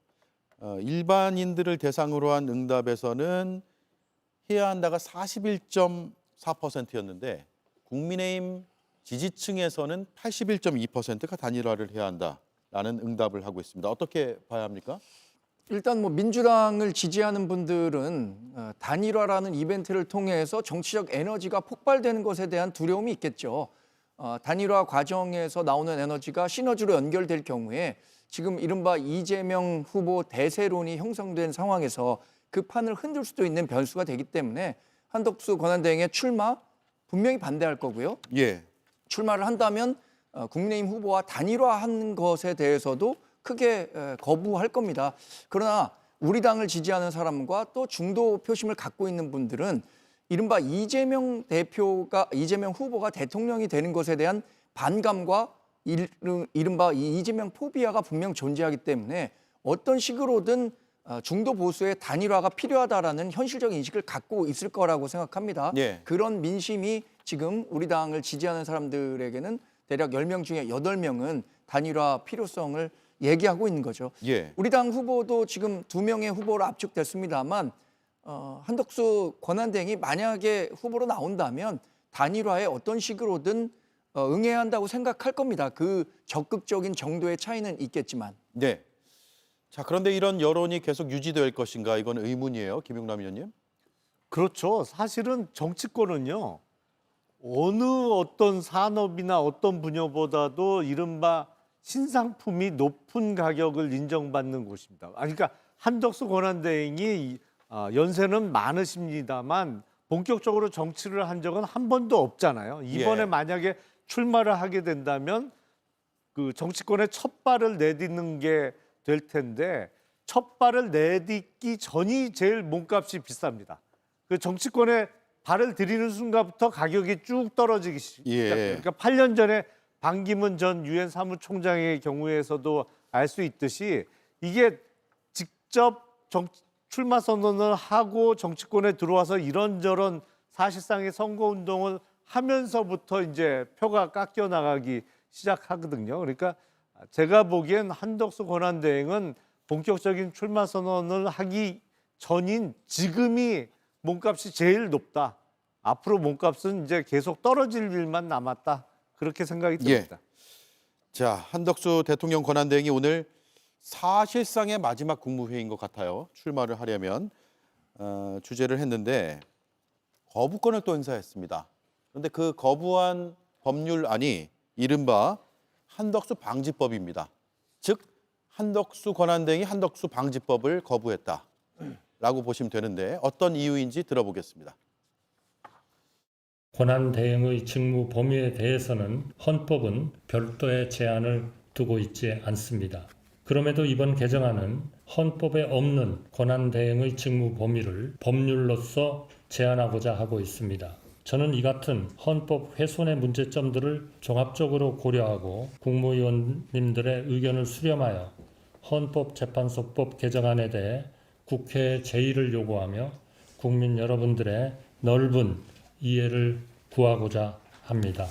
일반인들을 대상으로 한 응답에서는 해야 한다가 41.4%였는데 국민의힘 지지층에서는 81.2%가 단일화를 해야 한다라는 응답을 하고 있습니다. 어떻게 봐야 합니까? 일단 뭐 민주당을 지지하는 분들은 단일화라는 이벤트를 통해서 정치적 에너지가 폭발되는 것에 대한 두려움이 있겠죠. 단일화 과정에서 나오는 에너지가 시너지로 연결될 경우에 지금 이른바 이재명 후보 대세론이 형성된 상황에서 그 판을 흔들 수도 있는 변수가 되기 때문에 한덕수 권한대행의 출마 분명히 반대할 거고요. 예. 출마를 한다면 국민의힘 후보와 단일화하는 것에 대해서도 크게 거부할 겁니다. 그러나 우리 당을 지지하는 사람과 또 중도 표심을 갖고 있는 분들은 이른바 이재명 후보가 대통령이 되는 것에 대한 반감과 이른바 이재명 포비아가 분명 존재하기 때문에 어떤 식으로든 중도 보수의 단일화가 필요하다라는 현실적 인식을 갖고 있을 거라고 생각합니다. 예. 그런 민심이 지금 우리 당을 지지하는 사람들에게는 대략 10명 중에 8명은 단일화 필요성을 얘기하고 있는 거죠. 예. 우리 당 후보도 지금 2명의 후보로 압축됐습니다만 한덕수 권한대행이 만약에 후보로 나온다면 단일화에 어떤 식으로든 응해야 한다고 생각할 겁니다. 그 적극적인 정도의 차이는 있겠지만. 네. 자, 그런데 이런 여론이 계속 유지될 것인가? 이건 의문이에요. 김용남 의원님. 그렇죠. 사실은 정치권은요. 어느 어떤 산업이나 어떤 분야보다도 이른바 신상품이 높은 가격을 인정받는 곳입니다. 그러니까 한덕수 권한대행이 연세는 많으십니다만 본격적으로 정치를 한 적은 한 번도 없잖아요. 이번에 예. 만약에 출마를 하게 된다면 그 정치권에 첫 발을 내딛는 게 될 텐데 첫 발을 내딛기 전이 제일 몸값이 비쌉니다. 그 정치권에 발을 들이는 순간부터 가격이 쭉 떨어지기 시작해요. 예. 그러니까 8년 전에 반기문 전 유엔 사무총장의 경우에서도 알 수 있듯이 이게 직접 출마 선언을 하고 정치권에 들어와서 이런저런 사실상의 선거운동을 하면서부터 이제 표가 깎여 나가기 시작하거든요. 그러니까 제가 보기엔 한덕수 권한대행은 본격적인 출마 선언을 하기 전인 지금이 몸값이 제일 높다. 앞으로 몸값은 이제 계속 떨어질 일만 남았다. 그렇게 생각이 듭니다. 예. 자, 한덕수 대통령 권한대행이 오늘 사실상의 마지막 국무회의인 것 같아요. 출마를 하려면 주재를 했는데 거부권을 또 행사했습니다. 그런데 그 거부한 법률안이 이른바 한덕수 방지법입니다. 즉 한덕수 권한대행이 한덕수 방지법을 거부했다라고 보시면 되는데 어떤 이유인지 들어보겠습니다. 권한대행의 직무 범위에 대해서는 헌법은 별도의 제한을 두고 있지 않습니다. 그럼에도 이번 개정안은 헌법에 없는 권한대행의 직무 범위를 법률로서 제한하고자 하고 있습니다. 저는 이 같은 헌법 훼손의 문제점들을 종합적으로 고려하고 국무위원님들의 의견을 수렴하여 헌법재판소법 개정안에 대해 국회의 제의를 요구하며 국민 여러분들의 넓은 이해를 구하고자 합니다.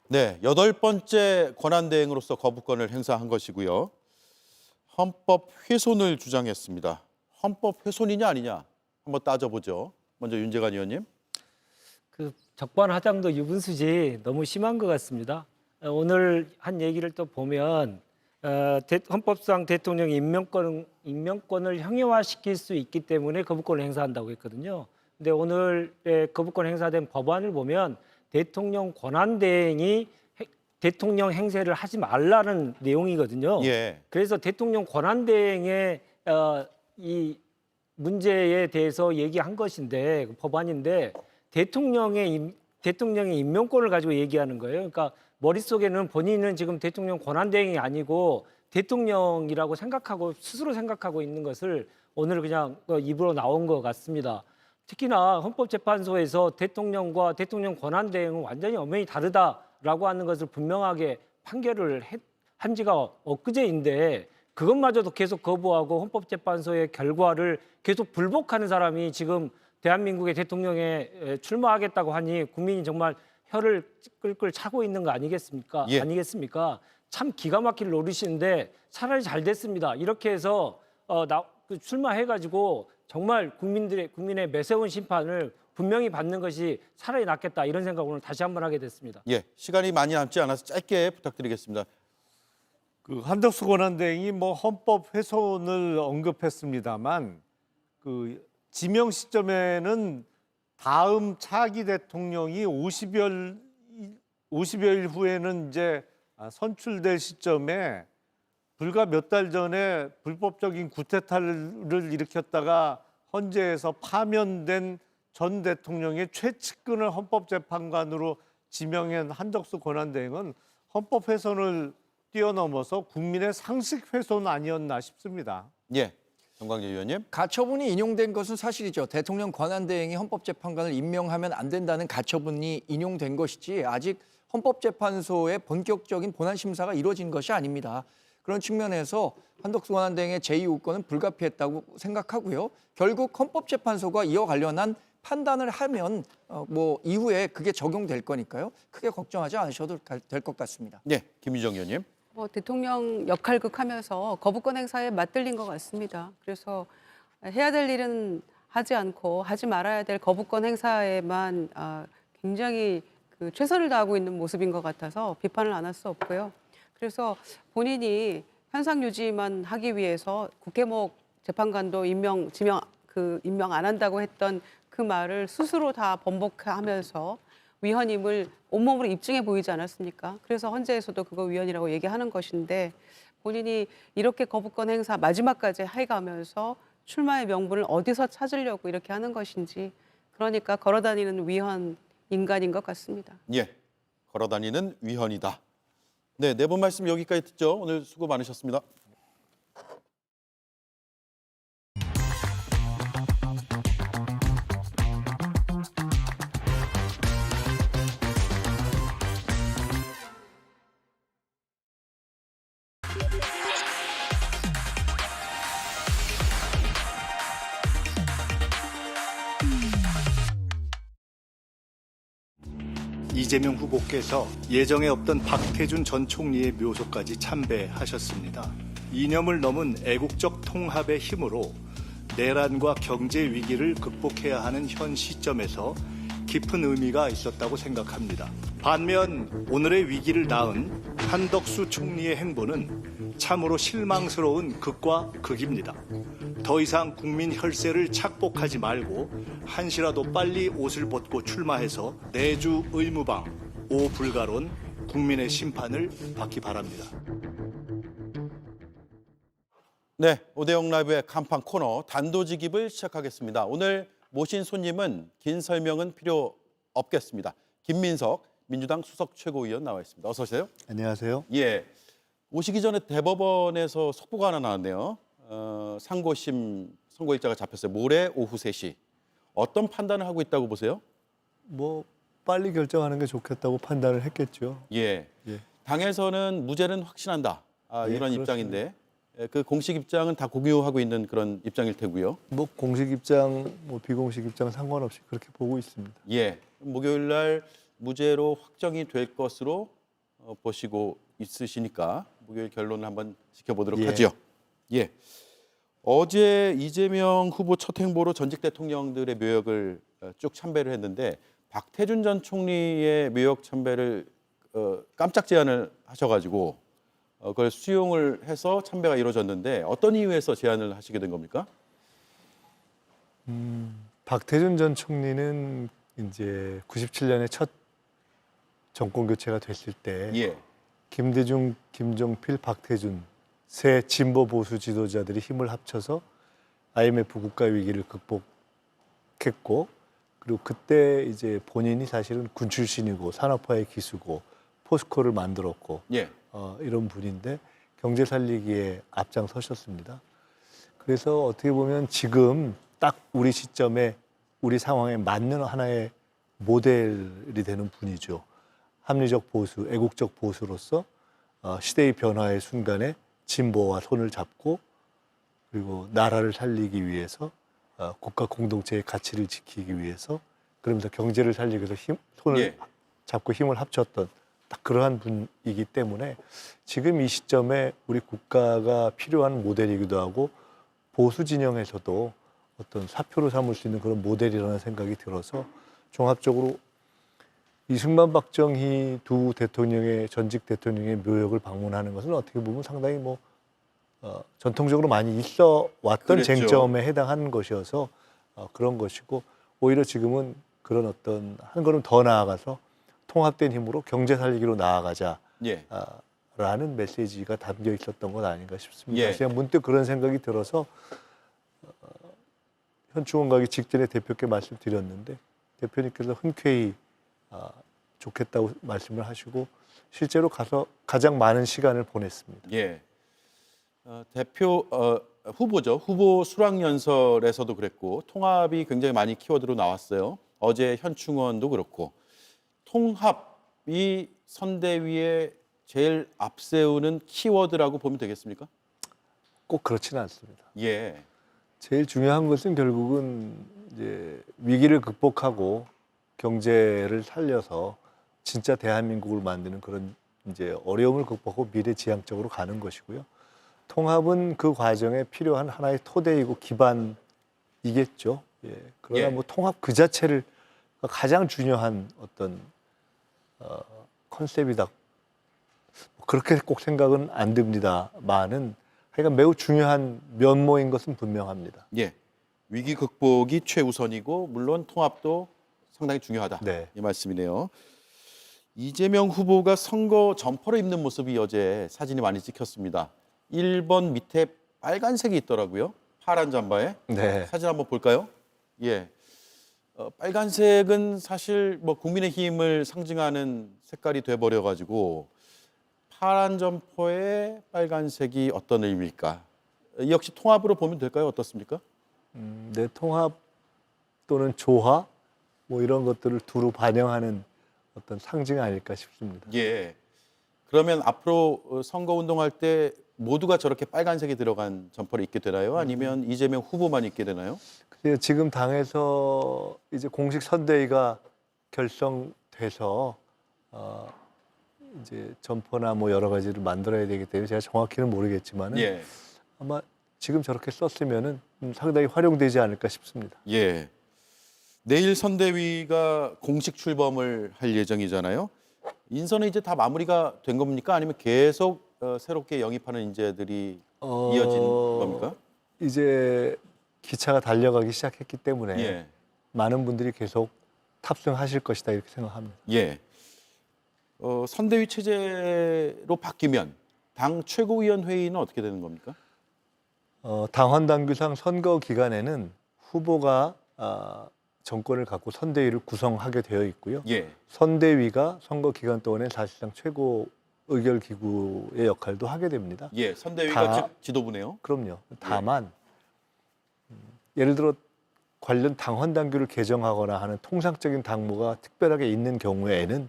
네, 8번째 권한대행으로서 거부권을 행사한 것이고요. 헌법 훼손을 주장했습니다. 헌법 훼손이냐 아니냐 한번 따져보죠. 먼저 윤재관 의원님. 그 적반하장도 유분수지 너무 심한 것 같습니다. 오늘 한 얘기를 또 보면 헌법상 대통령 임명권을 형용화시킬 수 있기 때문에 거부권을 행사한다고 했거든요. 근데 오늘 거부권 행사된 법안을 보면 대통령 권한대행이 대통령 행세를 하지 말라는 내용이거든요. 예. 그래서 대통령 권한대행의 이 문제에 대해서 얘기한 것인데 법안인데 대통령의 임명권을 가지고 얘기하는 거예요. 그러니까 머릿속에는 본인은 지금 대통령 권한대행이 아니고 대통령이라고 생각하고 스스로 생각하고 있는 것을 오늘 그냥 입으로 나온 것 같습니다. 특히나 헌법재판소에서 대통령과 대통령 권한대행은 완전히 엄연히 다르다라고 하는 것을 분명하게 판결을 한 지가 엊그제인데 그것마저도 계속 거부하고 헌법재판소의 결과를 계속 불복하는 사람이 지금 대한민국의 대통령에 출마하겠다고 하니 국민이 정말 혀를 끌끌 차고 있는 거 아니겠습니까? 예. 아니겠습니까? 참 기가 막힐 노릇인데 차라리 잘 됐습니다. 이렇게 해서 출마해가지고 정말 국민의 매서운 심판을 분명히 받는 것이 차라리 낫겠다 이런 생각을 오늘 다시 한번 하게 됐습니다. 예, 시간이 많이 남지 않아서 짧게 부탁드리겠습니다. 그 한덕수 권한대행이 뭐 헌법 훼손을 언급했습니다만 그 지명 시점에는 다음 차기 대통령이 50여 50여일 후에는 이제 선출될 시점에 불과 몇 달 전에 불법적인 구테타를 일으켰다가 헌재에서 파면된 전 대통령의 최측근을 헌법재판관으로 지명한 한덕수 권한대행은 헌법 훼손을 뛰어넘어서 국민의 상식 훼손 아니었나 싶습니다. 예, 정광재 의원님. 가처분이 인용된 것은 사실이죠. 대통령 권한대행이 헌법재판관을 임명하면 안 된다는 가처분이 인용된 것이지 아직 헌법재판소의 본격적인 본안심사가 이루어진 것이 아닙니다. 그런 측면에서 한덕수 권한대행의 제2우권은 불가피했다고 생각하고요. 결국 헌법재판소가 이와 관련한 판단을 하면 뭐 이후에 그게 적용될 거니까요. 크게 걱정하지 않으셔도 될 것 같습니다. 네, 김유정 의원님. 대통령 역할극 하면서 거부권 행사에 맞들린 것 같습니다. 그래서 해야 될 일은 하지 않고 하지 말아야 될 거부권 행사에만 굉장히 최선을 다하고 있는 모습인 것 같아서 비판을 안 할 수 없고요. 그래서 본인이 현상 유지만 하기 위해서 국회목 재판관도 임명 안 한다고 했던 그 말을 스스로 다 번복하면서 위헌임을 온몸으로 입증해 보이지 않았습니까? 그래서 헌재에서도 그거 위헌이라고 얘기하는 것인데 본인이 이렇게 거부권 행사 마지막까지 해가면서 출마의 명분을 어디서 찾으려고 이렇게 하는 것인지 그러니까 걸어다니는 위헌 인간인 것 같습니다. 예, 걸어다니는 위헌이다. 네, 네 분 말씀 여기까지 듣죠. 오늘 수고 많으셨습니다. 이재명 후보께서 예정에 없던 박태준 전 총리의 묘소까지 참배하셨습니다. 이념을 넘은 애국적 통합의 힘으로 내란과 경제 위기를 극복해야 하는 현 시점에서 깊은 의미가 있었다고 생각합니다. 반면 오늘의 위기를 낳은 한덕수 총리의 행보는 참으로 실망스러운 극과 극입니다. 더 이상 국민 혈세를 착복하지 말고 한시라도 빨리 옷을 벗고 출마해서 내주 의무방, 오불가론 국민의 심판을 받기 바랍니다. 네, 오대영 라이브의 간판 코너 단도직입을 시작하겠습니다. 오늘 모신 손님은 긴 설명은 필요 없겠습니다. 김민석 민주당 수석 최고위원 나와 있습니다. 어서 오세요. 안녕하세요. 예, 오시기 전에 대법원에서 속보가 하나 나왔네요. 상고심 선고일자가 잡혔어요. 모레 오후 3시. 어떤 판단을 하고 있다고 보세요? 뭐 빨리 결정하는 게 좋겠다고 판단을 했겠죠. 예. 당에서는 무죄는 확신한다. 이런 그렇습니다. 입장인데 그 공식 입장은 다 공유하고 있는 그런 입장일 테고요. 뭐 공식 입장, 뭐 비공식 입장 상관없이 그렇게 보고 있습니다. 예. 목요일 날 무죄로 확정이 될 것으로 보시고 있으시니까 목요일 결론을 한번 지켜보도록 하죠. 예. 어제 이재명 후보 첫 행보로 전직 대통령들의 묘역을 쭉 참배를 했는데 박태준 전 총리의 묘역 참배를 깜짝 제안을 하셔가지고 그걸 수용을 해서 참배가 이루어졌는데 어떤 이유에서 제안을 하시게 된 겁니까? 박태준 전 총리는 이제 97년에 첫 정권 교체가 됐을 때 김대중, 김종필, 박태준 세 진보 보수 지도자들이 힘을 합쳐서 IMF 국가 위기를 극복했고 그리고 그때 이제 본인이 사실은 군 출신이고 산업화의 기수고 포스코를 만들었고 이런 분인데 경제 살리기에 앞장서셨습니다. 그래서 어떻게 보면 지금 딱 우리 시점에 우리 상황에 맞는 하나의 모델이 되는 분이죠. 합리적 보수, 애국적 보수로서 시대의 변화의 순간에 진보와 손을 잡고 그리고 나라를 살리기 위해서 국가 공동체의 가치를 지키기 위해서 그러면서 경제를 살리기 위해서 손을 잡고 힘을 합쳤던 딱 그러한 분이기 때문에 지금 이 시점에 우리 국가가 필요한 모델이기도 하고 보수 진영에서도 어떤 사표로 삼을 수 있는 그런 모델이라는 생각이 들어서 종합적으로 이승만, 박정희 두 대통령의 전직 대통령의 묘역을 방문하는 것은 어떻게 보면 상당히 뭐 전통적으로 많이 있어 왔던 쟁점에 해당하는 것이어서 그런 것이고 오히려 지금은 그런 어떤 한 걸음 더 나아가서 통합된 힘으로 경제 살리기로 나아가자. 예. 라는 메시지가 담겨 있었던 것 아닌가 싶습니다. 예. 그냥 문득 그런 생각이 들어서 현충원 가기 직전에 대표께 말씀드렸는데 대표님께서 흔쾌히 좋겠다고 말씀을 하시고 실제로 가서 가장 많은 시간을 보냈습니다. 예. 대표 후보죠. 후보 수락연설에서도 그랬고 통합이 굉장히 많이 키워드로 나왔어요. 어제 현충원도 그렇고 통합이 선대위에 제일 앞세우는 키워드라고 보면 되겠습니까? 꼭 그렇지는 않습니다. 예. 제일 중요한 것은 결국은 이제 위기를 극복하고 경제를 살려서 진짜 대한민국을 만드는 그런 이제 어려움을 극복하고 미래지향적으로 가는 것이고요. 통합은 그 과정에 필요한 하나의 토대이고 기반이겠죠. 예. 그러나 예. 뭐 통합 그 자체를 가장 중요한 어떤 컨셉이다. 그렇게 꼭 생각은 안 듭니다만은 하여간 매우 중요한 면모인 것은 분명합니다. 예. 위기 극복이 최우선이고 물론 통합도 상당히 중요하다. 네. 이 말씀이네요. 이재명 후보가 선거 점퍼를 입는 모습이 어제 사진이 많이 찍혔습니다. 1번 밑에 빨간색이 있더라고요. 파란 잠바에. 네. 사진 한번 볼까요? 예. 빨간색은 사실 뭐 국민의힘을 상징하는 색깔이 돼버려가지고 파란 점퍼에 빨간색이 어떤 의미일까? 역시 통합으로 보면 될까요? 어떻습니까? 네, 통합 또는 조화 뭐 이런 것들을 두루 반영하는 어떤 상징 아닐까 싶습니다. 예. 그러면 앞으로 선거운동할 때 모두가 저렇게 빨간색이 들어간 점퍼를 입게 되나요? 아니면 이재명 후보만 입게 되나요? 지금 당에서 이제 공식 선대위가 결성돼서 이제 점퍼나 뭐 여러 가지를 만들어야 되기 때문에 제가 정확히는 모르겠지만은 예. 아마 지금 저렇게 썼으면은 상당히 활용되지 않을까 싶습니다. 예. 내일 선대위가 공식 출범을 할 예정이잖아요. 인선은 이제 다 마무리가 된 겁니까? 아니면 계속 새롭게 영입하는 인재들이 이어진 겁니까? 이제 기차가 달려가기 시작했기 때문에 예. 많은 분들이 계속 탑승하실 것이다 이렇게 생각합니다. 예. 선대위 체제로 바뀌면 당 최고위원 회의는 어떻게 되는 겁니까? 당헌 당규상 선거 기간에는 후보가 정권을 갖고 선대위를 구성하게 되어 있고요. 예. 선대위가 선거 기간 동안에 사실상 최고 의결 기구의 역할도 하게 됩니다. 예, 선대위가 즉 지도부네요. 그럼요. 다만 예를 들어 관련 당헌 당규를 개정하거나 하는 통상적인 당무가 특별하게 있는 경우에는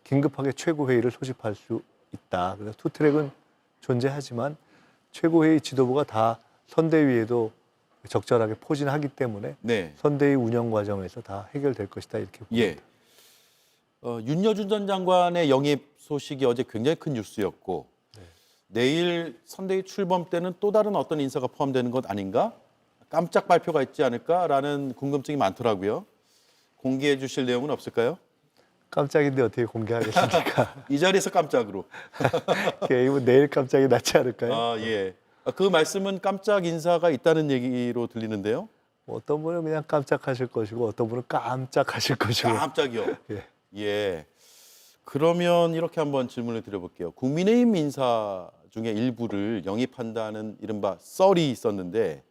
긴급하게 최고회의를 소집할 수 있다. 그래서 투트랙은 존재하지만 최고회의 지도부가 다 선대위에도 적절하게 포진하기 때문에 네. 선대위 운영 과정에서 다 해결될 것이다 이렇게 봅니다. 예. 윤여준 전 장관의 영입 소식이 어제 굉장히 큰 뉴스였고 내일 선대위 출범 때는 또 다른 어떤 인사가 포함되는 것 아닌가? 깜짝 발표가 있지 않을까라는 궁금증이 많더라고요. 공개해 주실 내용은 없을까요? 깜짝인데 어떻게 공개하겠습니까? 이 자리에서 깜짝으로. 이거 내일 깜짝이 낫지 않을까요? 아, 예. 그 말씀은 깜짝 인사가 있다는 얘기로 들리는데요. 어떤 분은 그냥 깜짝하실 것이고 어떤 분은 깜짝하실 것이고. 깜짝이요? 예. 예. 그러면 이렇게 한번 질문을 드려볼게요. 국민의힘 인사 중에 일부를 영입한다는 이른바 썰이 있었는데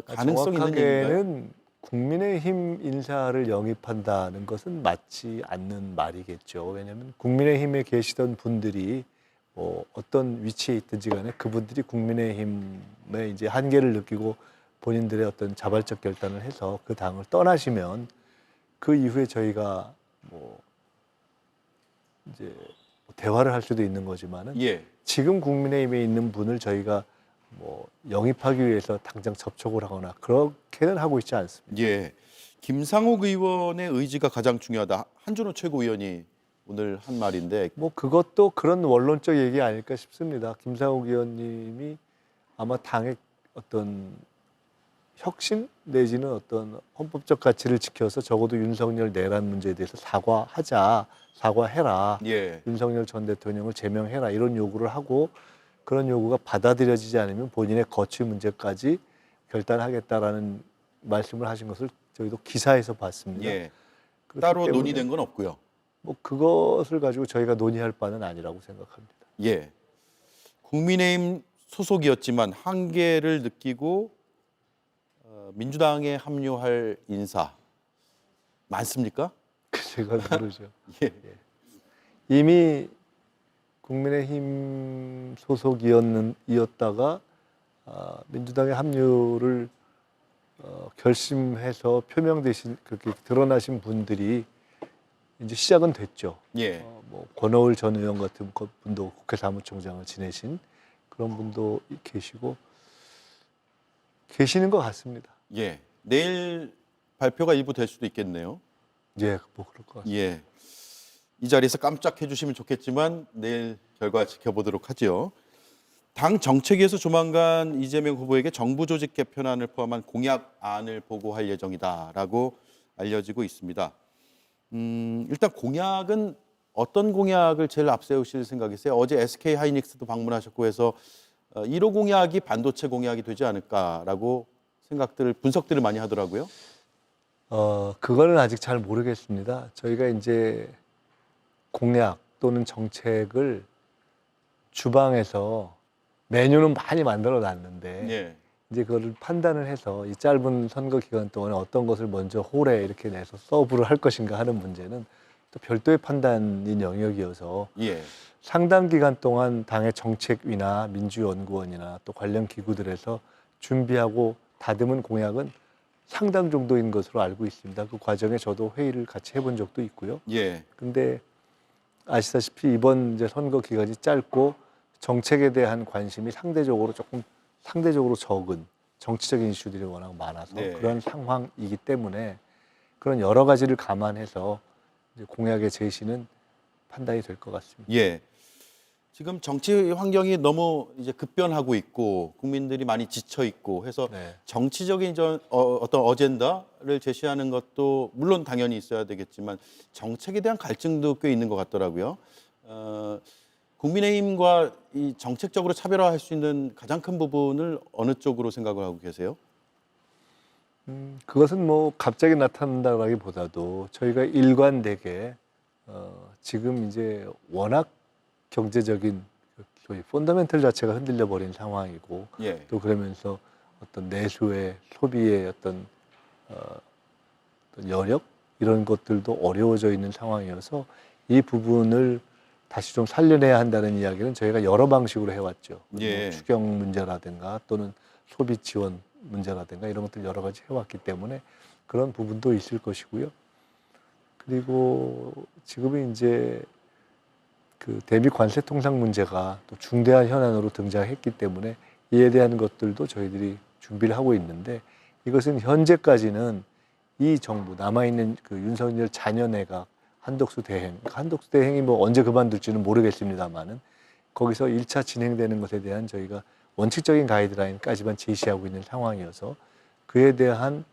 가능성이 있는 얘기인가요? 정확하게는 국민의힘 인사를 영입한다는 것은 맞지 않는 말이겠죠. 왜냐하면 국민의힘에 계시던 분들이 뭐 어떤 위치에 있든지 간에 그분들이 국민의힘의 이제 한계를 느끼고 본인들의 어떤 자발적 결단을 해서 그 당을 떠나시면 그 이후에 저희가 뭐 이제 대화를 할 수도 있는 거지만은 예. 지금 국민의힘에 있는 분을 저희가 뭐 영입하기 위해서 당장 접촉을 하거나 그렇게는 하고 있지 않습니다. 예. 김상욱 의원의 의지가 가장 중요하다. 한준호 최고위원이 오늘 한 말인데 뭐 그것도 그런 원론적 얘기 아닐까 싶습니다. 김상욱 의원님이 아마 당의 어떤 혁신 내지는 어떤 헌법적 가치를 지켜서 적어도 윤석열 내란 문제에 대해서 사과해라. 예. 윤석열 전 대통령을 제명해라. 이런 요구를 하고 그런 요구가 받아들여지지 않으면 본인의 거취 문제까지 결단하겠다라는 말씀을 하신 것을 저희도 기사에서 봤습니다. 예. 따로 논의된 건 없고요. 뭐 그것을 가지고 저희가 논의할 바는 아니라고 생각합니다. 예. 국민의힘 소속이었지만 한계를 느끼고 민주당에 합류할 인사 많습니까? 제가 모르죠. 예. 이미 국민의힘 소속이었다가 민주당의 합류를 결심해서 표명되신 그렇게 드러나신 분들이 이제 시작은 됐죠. 예. 뭐 권오을 전 의원 같은 분도 국회 사무총장을 지내신 그런 분도 계시는 것 같습니다. 예. 내일 발표가 일부 될 수도 있겠네요. 예, 뭐 그럴 것 같습니다. 예. 이 자리에서 깜짝 해주시면 좋겠지만 내일 결과 지켜보도록 하죠. 당 정책위에서 조만간 이재명 후보에게 정부 조직 개편안을 포함한 공약안을 보고할 예정이다라고 알려지고 있습니다. 일단 공약은 어떤 공약을 제일 앞세우실 생각이세요? 어제 SK 하이닉스도 방문하셨고 해서 1호 공약이 반도체 공약이 되지 않을까라고 분석들을 많이 하더라고요. 그거는 아직 잘 모르겠습니다. 저희가 이제 공약 또는 정책을 주방에서 메뉴는 많이 만들어 놨는데 예. 이제 그거를 판단을 해서 이 짧은 선거 기간 동안에 어떤 것을 먼저 홀에 이렇게 내서 서브를 할 것인가 하는 문제는 또 별도의 판단인 영역이어서 예. 상당 기간 동안 당의 정책위나 민주연구원이나 또 관련 기구들에서 준비하고 다듬은 공약은 상당 정도인 것으로 알고 있습니다. 그 과정에 저도 회의를 같이 해본 적도 있고요. 예. 근데 아시다시피 이번 이제 선거 기간이 짧고 정책에 대한 관심이 상대적으로 적은 정치적인 이슈들이 워낙 많아서 네. 그런 상황이기 때문에 그런 여러 가지를 감안해서 이제 공약의 제시는 판단이 될 것 같습니다. 예. 지금 정치 환경이 너무 이제 급변하고 있고 국민들이 많이 지쳐 있고 해서 네. 정치적인 어떤 어젠다를 제시하는 것도 물론 당연히 있어야 되겠지만 정책에 대한 갈증도 꽤 있는 것 같더라고요. 국민의힘과 이 정책적으로 차별화할 수 있는 가장 큰 부분을 어느 쪽으로 생각을 하고 계세요? 그것은 뭐 갑자기 나타난다기보다도 저희가 일관되게 지금 이제 워낙 경제적인 소위 펀더멘털 자체가 흔들려 버린 상황이고 예. 또 그러면서 어떤 내수의 소비의 어떤 여력 이런 것들도 어려워져 있는 상황이어서 이 부분을 다시 좀 살려내야 한다는 이야기는 저희가 여러 방식으로 해왔죠. 예. 뭐 추경 문제라든가 또는 소비 지원 문제라든가 이런 것들 여러 가지 해왔기 때문에 그런 부분도 있을 것이고요. 그리고 지금은 이제 그 대미 관세 통상 문제가 또 중대한 현안으로 등장했기 때문에 이에 대한 것들도 저희들이 준비를 하고 있는데 이것은 현재까지는 이 정부 남아있는 그 윤석열 자녀내각 한덕수 대행이 뭐 언제 그만둘지는 모르겠습니다만은 거기서 1차 진행되는 것에 대한 저희가 원칙적인 가이드라인까지만 제시하고 있는 상황이어서 그에 대한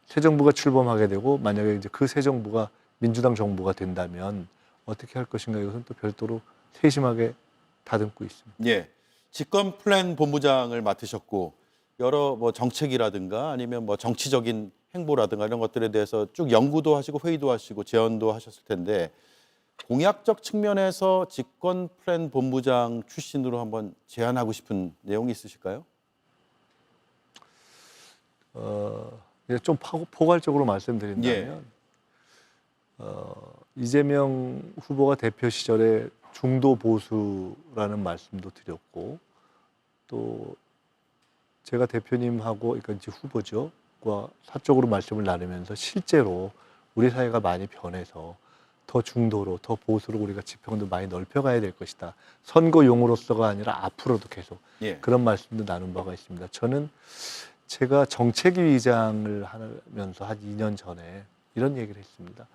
새 정부가 출범하게 되고 만약에 이제 그 새 정부가 민주당 정부가 된다면 어떻게 할 것인가 이것은 또 별도로 세심하게 다듬고 있습니다. 예. 집권 플랜 본부장을 맡으셨고 여러 뭐 정책이라든가 아니면 뭐 정치적인 행보라든가 이런 것들에 대해서 쭉 연구도 하시고 회의도 하시고 제언도 하셨을 텐데 공약적 측면에서 집권 플랜 본부장 출신으로 한번 제안하고 싶은 내용이 있으실까요? 좀 포괄적으로 말씀드린다면 이재명 후보가 대표 시절에 중도 보수라는 말씀도 드렸고 또 제가 대표님하고 그러니까 이제 후보죠. 과 사적으로 말씀을 나누면서 실제로 우리 사회가 많이 변해서 더 중도로 더 보수로 우리가 지평도 많이 넓혀가야 될 것이다. 선거용으로서가 아니라 앞으로도 계속 예. 그런 말씀도 나눈 바가 있습니다. 저는 제가 정책위의장을 하면서 한 2년 전에 이런 얘기를 했습니다.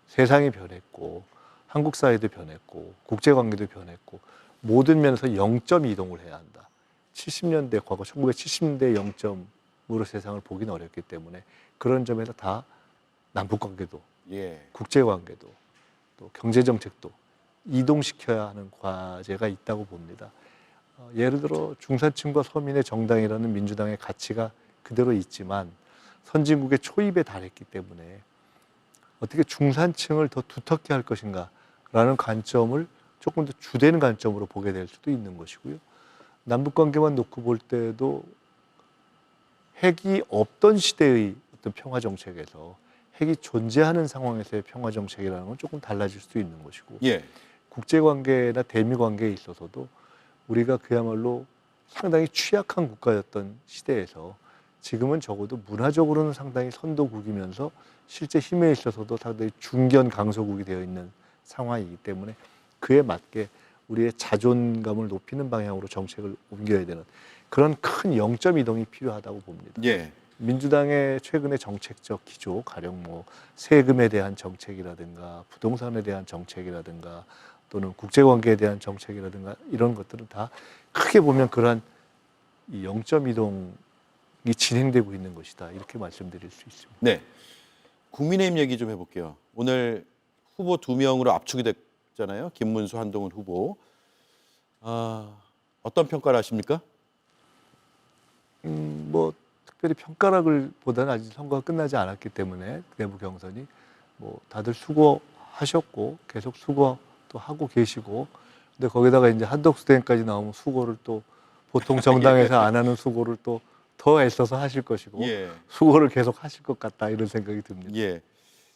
세상이 변했고 한국 사회도 변했고 국제관계도 변했고 모든 면에서 0점 이동을 해야 한다. 70년대 과거 1970년대 0점으로 세상을 보기는 어렵기 때문에 그런 점에서 다 남북관계도 예. 국제관계도 또 경제정책도 이동시켜야 하는 과제가 있다고 봅니다. 예를 들어 중산층과 서민의 정당이라는 민주당의 가치가 그대로 있지만 선진국의 초입에 달했기 때문에 어떻게 중산층을 더 두텁게 할 것인가라는 관점을 조금 더 주되는 관점으로 보게 될 수도 있는 것이고요. 남북 관계만 놓고 볼 때도 핵이 없던 시대의 어떤 평화 정책에서 핵이 존재하는 상황에서의 평화 정책이라는 건 조금 달라질 수도 있는 것이고, 예. 국제 관계나 대미 관계에 있어서도 우리가 그야말로 상당히 취약한 국가였던 시대에서 지금은 적어도 문화적으로는 상당히 선도국이면서 실제 힘에 있어서도 상당히 중견 강소국이 되어 있는 상황이기 때문에 그에 맞게 우리의 자존감을 높이는 방향으로 정책을 옮겨야 되는 그런 큰 영점 이동이 필요하다고 봅니다. 예. 민주당의 최근의 정책적 기조, 가령 뭐 세금에 대한 정책이라든가 부동산에 대한 정책이라든가 또는 국제관계에 대한 정책이라든가 이런 것들은 다 크게 보면 그러한 이 영점 이동이 진행되고 있는 것이다, 이렇게 말씀드릴 수 있습니다. 네. 국민의힘 얘기 좀 해볼게요. 오늘 후보 2명으로 압축이 됐잖아요. 김문수, 한동훈 후보. 어떤 평가를 하십니까? 뭐 특별히 평가락을 보다는 아직 선거가 끝나지 않았기 때문에 내부 경선이 뭐 다들 수고하셨고 계속 수고도 하고 계시고, 근데 거기다가 이제 한덕수 대행까지 나오면 수고를 또 보통 정당에서 안 하는 수고를 또 더 애써서 하실 것이고, 예. 수고를 계속 하실 것 같다, 이런 생각이 듭니다. 예.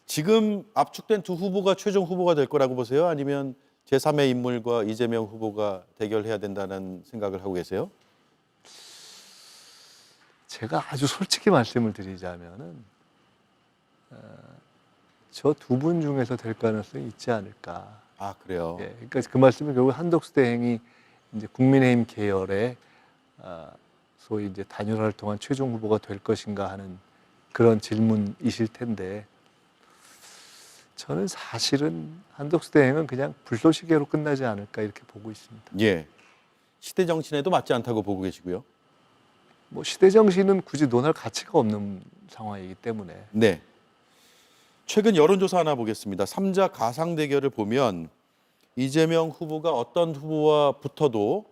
지금 압축된 두 후보가 최종 후보가 될 거라고 보세요? 아니면 제3의 인물과 이재명 후보가 대결해야 된다는 생각을 하고 계세요? 제가 아주 솔직히 말씀을 드리자면은 저 두 분 중에서 될 가능성이 있지 않을까. 아, 그래요? 예, 그러니까 그 말씀은 결국 한덕수 대행이 이제 국민의힘 계열의 소위 이제 단일화를 통한 최종 후보가 될 것인가 하는 그런 질문이실 텐데, 저는 사실은 한덕수 대행은 그냥 불쏘시개로 끝나지 않을까, 이렇게 보고 있습니다. 예. 시대 정신에도 맞지 않다고 보고 계시고요. 뭐 시대 정신은 굳이 논할 가치가 없는 상황이기 때문에. 네. 최근 여론조사 하나 보겠습니다. 3자 가상 대결을 보면 이재명 후보가 어떤 후보와 붙어도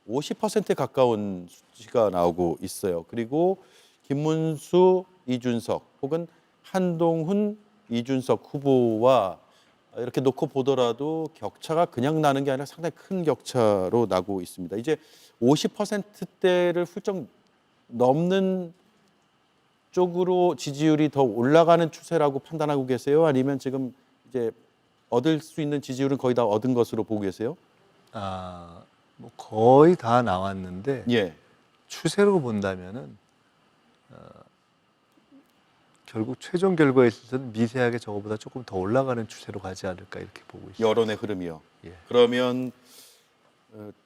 50%에 가까운 수치가 나오고 있어요. 그리고 김문수, 이준석 혹은 한동훈, 이준석 후보와 이렇게 놓고 보더라도 격차가 그냥 나는 게 아니라 상당히 큰 격차로 나고 있습니다. 이제 50%대를 훌쩍 넘는 쪽으로 지지율이 더 올라가는 추세라고 판단하고 계세요? 아니면 지금 이제 얻을 수 있는 지지율은 거의 다 얻은 것으로 보고 계세요? 뭐 거의 다 나왔는데, 예. 추세로 본다면은 결국 최종 결과에 있어서는 미세하게 저거보다 조금 더 올라가는 추세로 가지 않을까, 이렇게 보고 있습니다. 여론의 흐름이요. 예. 그러면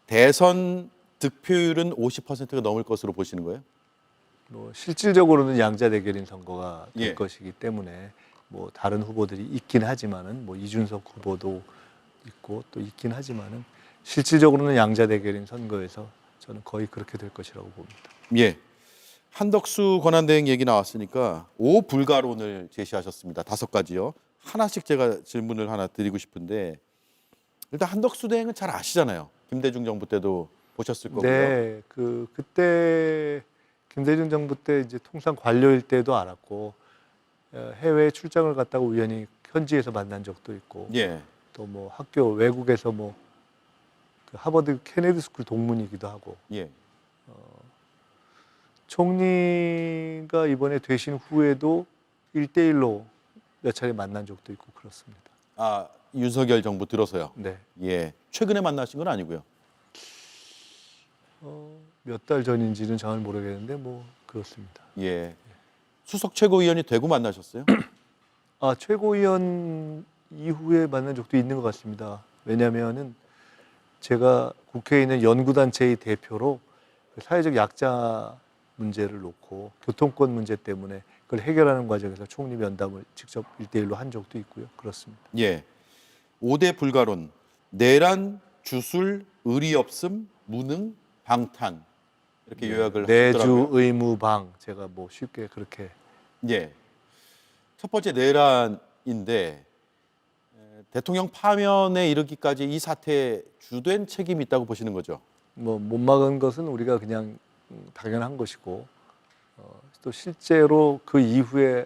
대선 득표율은 50%가 넘을 것으로 보시는 거예요? 뭐 실질적으로는 양자 대결인 선거가 될 예. 것이기 때문에 뭐 다른 후보들이 있긴 하지만은 뭐 이준석 후보도 있고 또 있긴 하지만은 실질적으로는 양자 대결인 선거에서 저는 거의 그렇게 될 것이라고 봅니다. 예. 한덕수 권한대행 얘기 나왔으니까 5불가론을 제시하셨습니다. 5가지요. 하나씩 제가 질문을 하나 드리고 싶은데, 일단 한덕수 대행은 잘 아시잖아요. 김대중 정부 때도 보셨을 거고요. 네, 그때 김대중 정부 때 이제 통상 관료일 때도 알았고, 해외 출장을 갔다가 우연히 현지에서 만난 적도 있고, 예. 또 뭐 학교 외국에서 뭐 그 하버드 케네디 스쿨 동문이기도 하고, 예. 총리가 이번에 되신 후에도 1대1로 몇 차례 만난 적도 있고 그렇습니다. 아, 윤석열 정부 들어서요? 네. 예. 최근에 만나신 건 아니고요? 몇 달 전인지는 잘 모르겠는데 뭐 그렇습니다. 예. 수석 최고위원이 되고 만나셨어요? 최고위원 이후에 만난 적도 있는 것 같습니다. 왜냐하면은 제가 국회에 있는 연구단체의 대표로 사회적 약자 문제를 놓고 교통권 문제 때문에 그걸 해결하는 과정에서 총리 면담을 직접 1대1로 한 적도 있고요. 그렇습니다. 예. 5대 불가론, 내란, 주술, 의리 없음, 무능, 방탄 이렇게 요약을 내주, 하더라고요. 의무, 방, 제가 뭐 쉽게 그렇게. 예. 첫 번째 내란인데 대통령 파면에 이르기까지 이 사태에 주된 책임이 있다고 보시는 거죠? 뭐 못 막은 것은 우리가 그냥 당연한 것이고, 또 실제로 그 이후에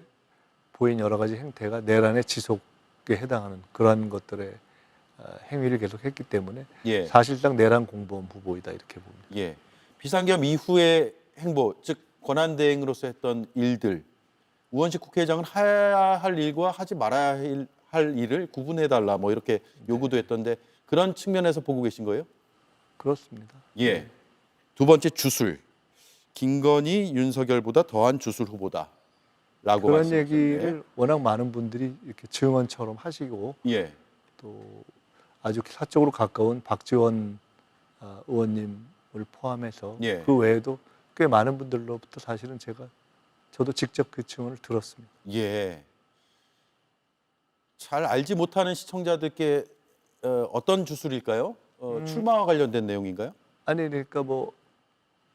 보인 여러 가지 행태가 내란의 지속에 해당하는 그러한 것들의 행위를 계속했기 때문에 예. 사실상 내란 공범 후보이다 이렇게 봅니다. 예. 비상겸 이후의 행보, 즉 권한대행으로서 했던 일들, 우원식 국회의장은 해야 할 일과 하지 말아야 할 일을 구분해달라 뭐 이렇게 요구도 했던데 그런 측면에서 보고 계신 거예요? 그렇습니다. 예. 두 번째 주술. 김건희, 윤석열보다 더한 주술 후보다라고 그런 말씀하셨는데. 얘기를 워낙 많은 분들이 이렇게 증언처럼 하시고 예. 또 아주 사적으로 가까운 박지원 의원님을 포함해서 예. 그 외에도 꽤 많은 분들로부터 사실은 저도 직접 그 증언을 들었습니다. 예. 잘 알지 못하는 시청자들께 어떤 주술일까요? 출마와 관련된 내용인가요? 아니 그러니까 뭐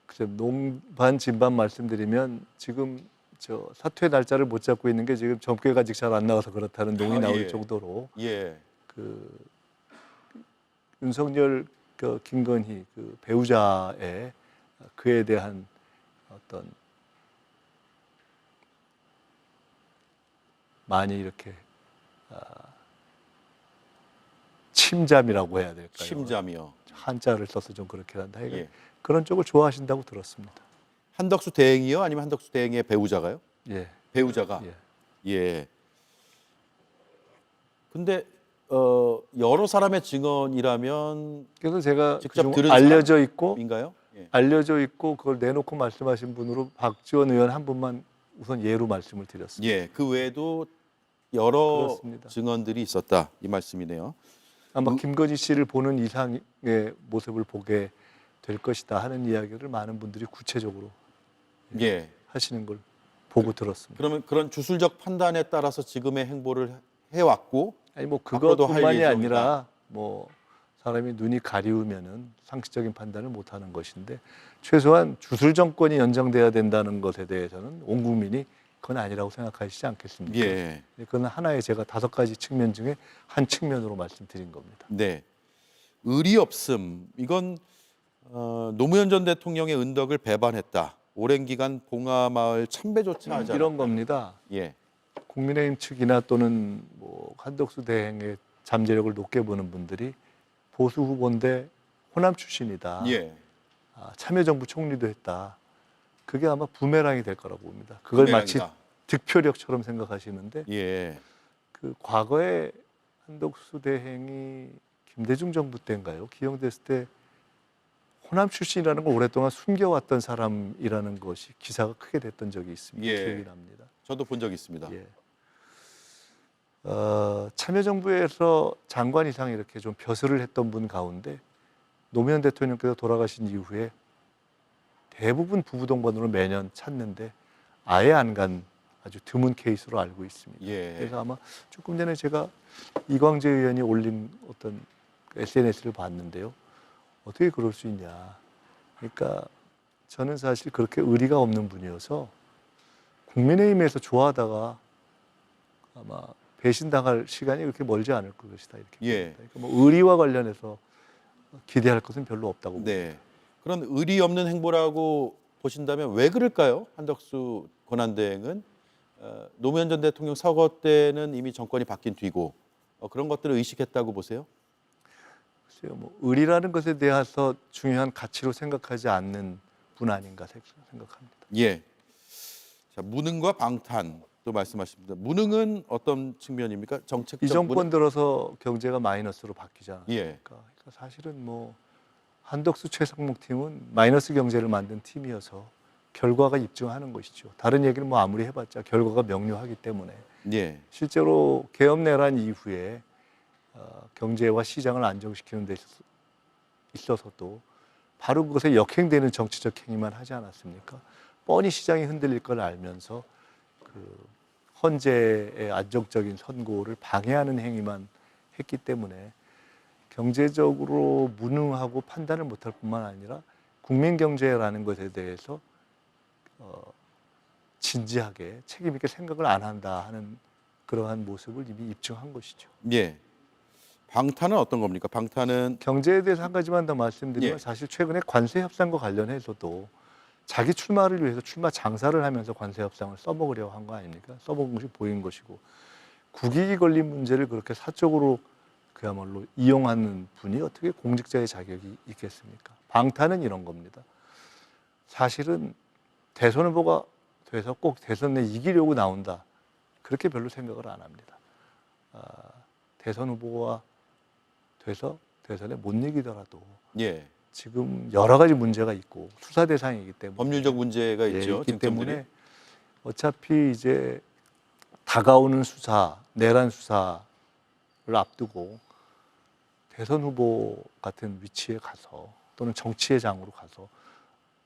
글쎄 농반 진반 말씀드리면 지금 저 사퇴 날짜를 못 잡고 있는 게 지금 점괘가 아직 잘 안 나와서 그렇다는 농이 나올 예. 정도로 예. 그 윤석열 그 김건희 그 배우자의 그에 대한 어떤 많이 이렇게 침잠이라고 해야 될까요? 침잠이요. 한자를 써서 좀 그렇게 한다. 예. 그런 쪽을 좋아하신다고 들었습니다. 한덕수 대행이요? 아니면 한덕수 대행의 배우자가요? 예. 배우자가. 예. 예. 근데 여러 사람의 증언이라면 그래서 제가 직접 그중 들은 알려져 있고 사람인가요? 예. 알려져 있고 그걸 내놓고 말씀하신 분으로 박지원 의원 한 분만 우선 예로 말씀을 드렸습니다. 예. 그 외에도 여러 그렇습니다. 증언들이 있었다 이 말씀이네요. 아마 김건희 씨를 보는 이상의 모습을 보게 될 것이다 하는 이야기를 많은 분들이 구체적으로 예. 하시는 걸 보고 들었습니다. 그러면 그런 주술적 판단에 따라서 지금의 행보를 해왔고 아니 뭐 앞으로도 할 그것뿐만이 예정이다. 아니라 뭐 사람이 눈이 가리우면은 상식적인 판단을 못 하는 것인데 최소한 주술 정권이 연장돼야 된다는 것에 대해서는 온 국민이 그건 아니라고 생각하시지 않겠습니까? 예. 그건 하나의 제가 5가지 측면 중에 한 측면으로 말씀드린 겁니다. 네. 의리 없음. 이건 노무현 전 대통령의 은덕을 배반했다. 오랜 기간 봉하마을 참배조차 하지 않았다. 이런 겁니다. 예. 국민의힘 측이나 또는 뭐 한덕수 대행의 잠재력을 높게 보는 분들이 보수 후보인데 호남 출신이다. 예. 참여정부 총리도 했다. 그게 아마 부메랑이 될 거라고 봅니다. 그걸 마치 부메랑이다. 득표력처럼 생각하시는데 예. 그 과거에 한덕수 대행이 김대중 정부 때인가요? 기용됐을 때 호남 출신이라는 걸 오랫동안 숨겨왔던 사람이라는 것이 기사가 크게 됐던 적이 있습니다. 예. 기억이 납니다. 저도 본 적 있습니다. 예. 참여정부에서 장관 이상 이렇게 좀 벼슬을 했던 분 가운데 노무현 대통령께서 돌아가신 이후에 대부분 부부 동반으로 매년 찾는데 아예 안 간 아주 드문 케이스로 알고 있습니다. 예. 그래서 아마 조금 전에 제가 이광재 의원이 올린 어떤 SNS를 봤는데요. 어떻게 그럴 수 있냐. 그러니까 저는 사실 그렇게 의리가 없는 분이어서 국민의힘에서 좋아하다가 아마 배신당할 시간이 그렇게 멀지 않을 것이다 이렇게 예. 봅니다. 그러니까 뭐 의리와 관련해서 기대할 것은 별로 없다고 봅니다. 네. 그런 의리 없는 행보라고 보신다면 왜 그럴까요? 한덕수 권한대행은 노무현 전 대통령 서거 때는 이미 정권이 바뀐 뒤고 그런 것들을 의식했다고 보세요? 글쎄요, 뭐 의리라는 것에 대해서 중요한 가치로 생각하지 않는 분 아닌가 생각합니다. 예. 자, 무능과 방탄 또 말씀하십니다. 무능은 어떤 측면입니까? 정책적 이 정권 무능? 들어서 경제가 마이너스로 바뀌지 않았습니까? 예. 그러니까 사실은 뭐 한덕수 최상목 팀은 마이너스 경제를 만든 팀이어서 결과가 입증하는 것이죠. 다른 얘기를 뭐 아무리 해봤자 결과가 명료하기 때문에 예. 실제로 개업 내란 이후에 경제와 시장을 안정시키는 데 있어서도 바로 그것에 역행되는 정치적 행위만 하지 않았습니까? 뻔히 시장이 흔들릴 걸 알면서 그 헌재의 안정적인 선고를 방해하는 행위만 했기 때문에 경제적으로 무능하고 판단을 못할 뿐만 아니라 국민 경제라는 것에 대해서 진지하게 책임 있게 생각을 안 한다 하는 그러한 모습을 이미 입증한 것이죠. 예. 방탄은 어떤 겁니까? 방탄은 경제에 대해서 한 가지만 더 말씀드리면 예. 사실 최근에 관세 협상과 관련해서도 자기 출마를 위해서 출마 장사를 하면서 관세 협상을 써먹으려고 한 거 아닙니까? 써먹은 것이 보인 것이고 국익이 걸린 문제를 그렇게 사적으로 그야말로 이용하는 분이 어떻게 공직자의 자격이 있겠습니까? 방탄은 이런 겁니다. 사실은 대선 후보가 돼서 꼭 대선에 이기려고 나온다. 그렇게 별로 생각을 안 합니다. 대선 후보가 돼서 대선에 못 이기더라도 예. 지금 여러 가지 문제가 있고 수사 대상이기 때문에 법률적 문제가 있죠. 있기 때문에 어차피 이제 다가오는 수사, 내란 수사를 앞두고 대선 후보 같은 위치에 가서 또는 정치의 장으로 가서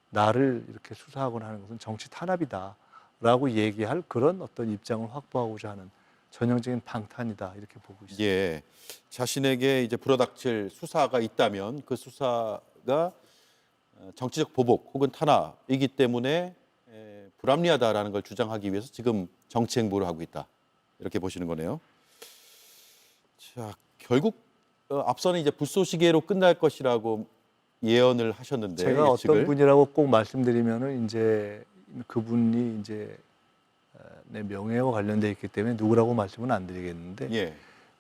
나를 이렇게 수사하거나 하는 것은 정치 탄압이다라고 얘기할 그런 어떤 입장을 확보하고자 하는 전형적인 방탄이다 이렇게 보고 있습니다. 예. 자신에게 이제 불어닥칠 수사가 있다면 그 수사가 정치적 보복 혹은 탄압이기 때문에 불합리하다라는 걸 주장하기 위해서 지금 정치 행보를 하고 있다. 이렇게 보시는 거네요. 자, 결국 앞서는 이제 불쏘시개로 끝날 것이라고 예언을 하셨는데 제가 예측을. 어떤 분이라고 꼭 말씀드리면은 이제 그분이 이제 내 명예와 관련돼 있기 때문에 누구라고 말씀은 안 드리겠는데 예.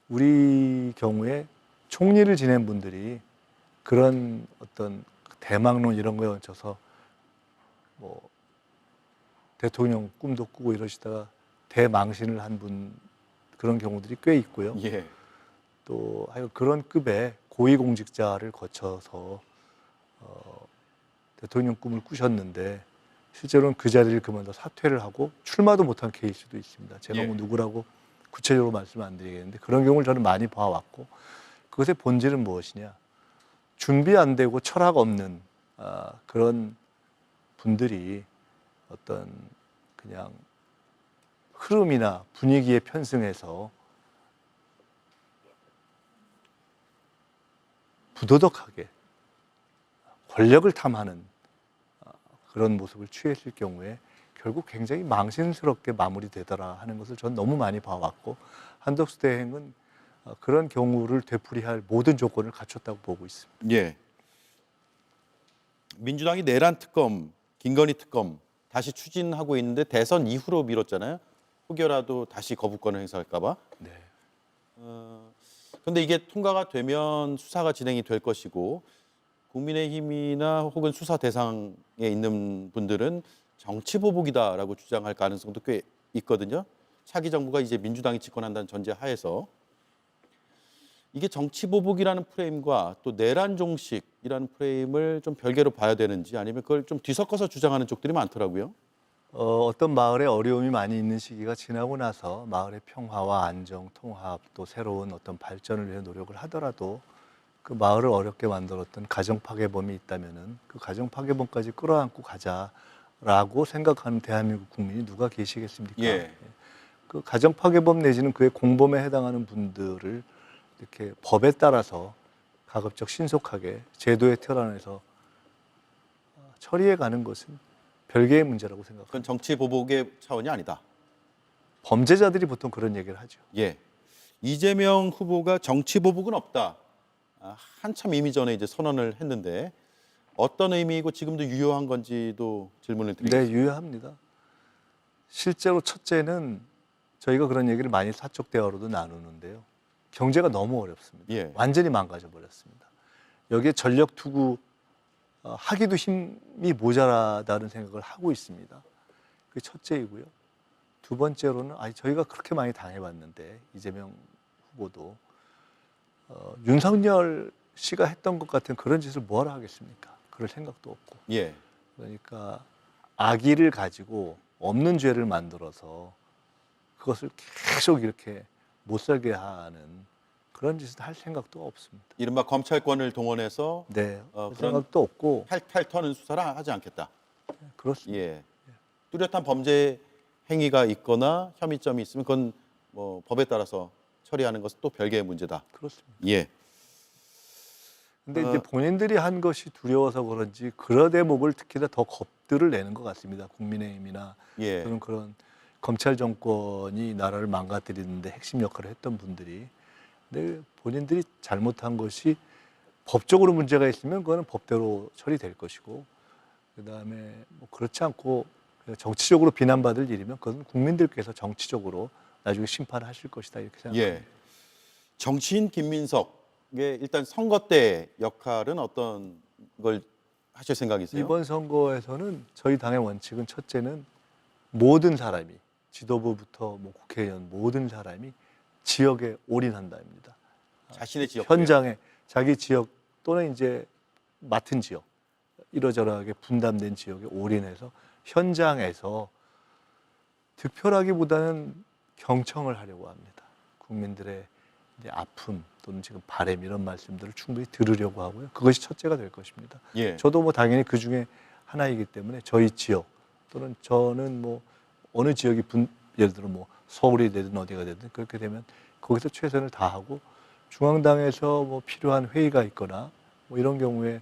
우리 경우에 총리를 지낸 분들이 그런 어떤 대망론 이런 거에 얹혀서 뭐 대통령 꿈도 꾸고 이러시다가 대망신을 한 분 그런 경우들이 꽤 있고요. 예. 또 그런 급의 고위공직자를 거쳐서 대통령 꿈을 꾸셨는데 실제로는 그 자리를 그만둬 사퇴를 하고 출마도 못한 케이스도 있습니다. 제가 뭐 누구라고 구체적으로 말씀 안 드리겠는데 그런 경우를 저는 많이 봐왔고 그것의 본질은 무엇이냐. 준비 안 되고 철학 없는 그런 분들이 어떤 그냥 흐름이나 분위기에 편승해서 부도덕하게 권력을 탐하는 그런 모습을 취했을 경우에 결국 굉장히 망신스럽게 마무리되더라 하는 것을 전 너무 많이 봐왔고 한덕수 대행은 그런 경우를 되풀이할 모든 조건을 갖췄다고 보고 있습니다. 예. 민주당이 내란 특검, 김건희 특검 다시 추진하고 있는데 대선 이후로 미뤘잖아요. 혹여라도 다시 거부권을 행사할까 봐. 네. 그런데 이게 통과가 되면 수사가 진행이 될 것이고 국민의힘이나 혹은 수사 대상에 있는 분들은 정치 보복이다라고 주장할 가능성도 꽤 있거든요. 차기 정부가 이제 민주당이 집권한다는 전제 하에서 이게 정치 보복이라는 프레임과 또 내란 종식이라는 프레임을 좀 별개로 봐야 되는지 아니면 그걸 좀 뒤섞어서 주장하는 쪽들이 많더라고요. 어떤 마을에 어려움이 많이 있는 시기가 지나고 나서 마을의 평화와 안정, 통합 또 새로운 어떤 발전을 위해 노력을 하더라도 그 마을을 어렵게 만들었던 가정 파괴범이 있다면은 그 가정 파괴범까지 끌어안고 가자라고 생각하는 대한민국 국민이 누가 계시겠습니까? 예. 그 가정 파괴범 내지는 그의 공범에 해당하는 분들을 이렇게 법에 따라서 가급적 신속하게 제도의 틀 안에서 처리해 가는 것은 별개의 문제라고 생각합니다. 그건 정치 보복의 차원이 아니다. 범죄자들이 보통 그런 얘기를 하죠. 예. 이재명 후보가 정치 보복은 없다. 한참 이미 전에 이제 선언을 했는데 어떤 의미이고 지금도 유효한 건지도 질문을 드리겠습니다. 네, 유효합니다. 실제로 첫째는 저희가 그런 얘기를 많이 사적 대화로도 나누는데요. 경제가 너무 어렵습니다. 예. 완전히 망가져 버렸습니다. 여기에 전력 투구 하기도 힘이 모자라다는 생각을 하고 있습니다. 그게 첫째이고요. 두 번째로는 저희가 그렇게 많이 당해봤는데 이재명 후보도 윤석열 씨가 했던 것 같은 그런 짓을 뭐하러 하겠습니까? 그럴 생각도 없고. 예. 그러니까 악의를 가지고 없는 죄를 만들어서 그것을 계속 이렇게 못 살게 하는 그런 짓을 할 생각도 없습니다. 이른바 검찰권을 동원해서 네, 그런 생각도 없고 탈탈 터는 수사를 하지 않겠다. 그렇습니다. 예. 뚜렷한 범죄 행위가 있거나 혐의점이 있으면 그건 뭐 법에 따라서 처리하는 것은 또 별개의 문제다. 그렇습니다. 예. 근데 이제 본인들이 한 것이 두려워서 그런지 그런 대목을 특히나 더 겁들을 내는 것 같습니다. 국민의힘이나 예. 그런 검찰 정권이 나라를 망가뜨리는데 핵심 역할을 했던 분들이 근데 본인들이 잘못한 것이 법적으로 문제가 있으면 그거는 법대로 처리될 것이고 그다음에 뭐 그렇지 않고 정치적으로 비난받을 일이면 그건 국민들께서 정치적으로 나중에 심판하실 것이다 이렇게 생각합니다. 예. 정치인 김민석의 일단 선거 때 역할은 어떤 걸 하실 생각이세요? 이번 선거에서는 저희 당의 원칙은 첫째는 모든 사람이 지도부부터 뭐 국회의원 모든 사람이 지역에 올인한다입니다. 자신의 지역 현장에 자기 지역 또는 이제 맡은 지역 이러저러하게 분담된 지역에 올인해서 현장에서 득표라기보다는 경청을 하려고 합니다. 국민들의 이제 아픔 또는 지금 바람 이런 말씀들을 충분히 들으려고 하고요. 그것이 첫째가 될 것입니다. 예. 저도 뭐 당연히 그 중에 하나이기 때문에 저희 지역 또는 저는 뭐 어느 지역이 예를 들어 뭐 서울이 되든 어디가 되든 그렇게 되면 거기서 최선을 다하고 중앙당에서 뭐 필요한 회의가 있거나 뭐 이런 경우에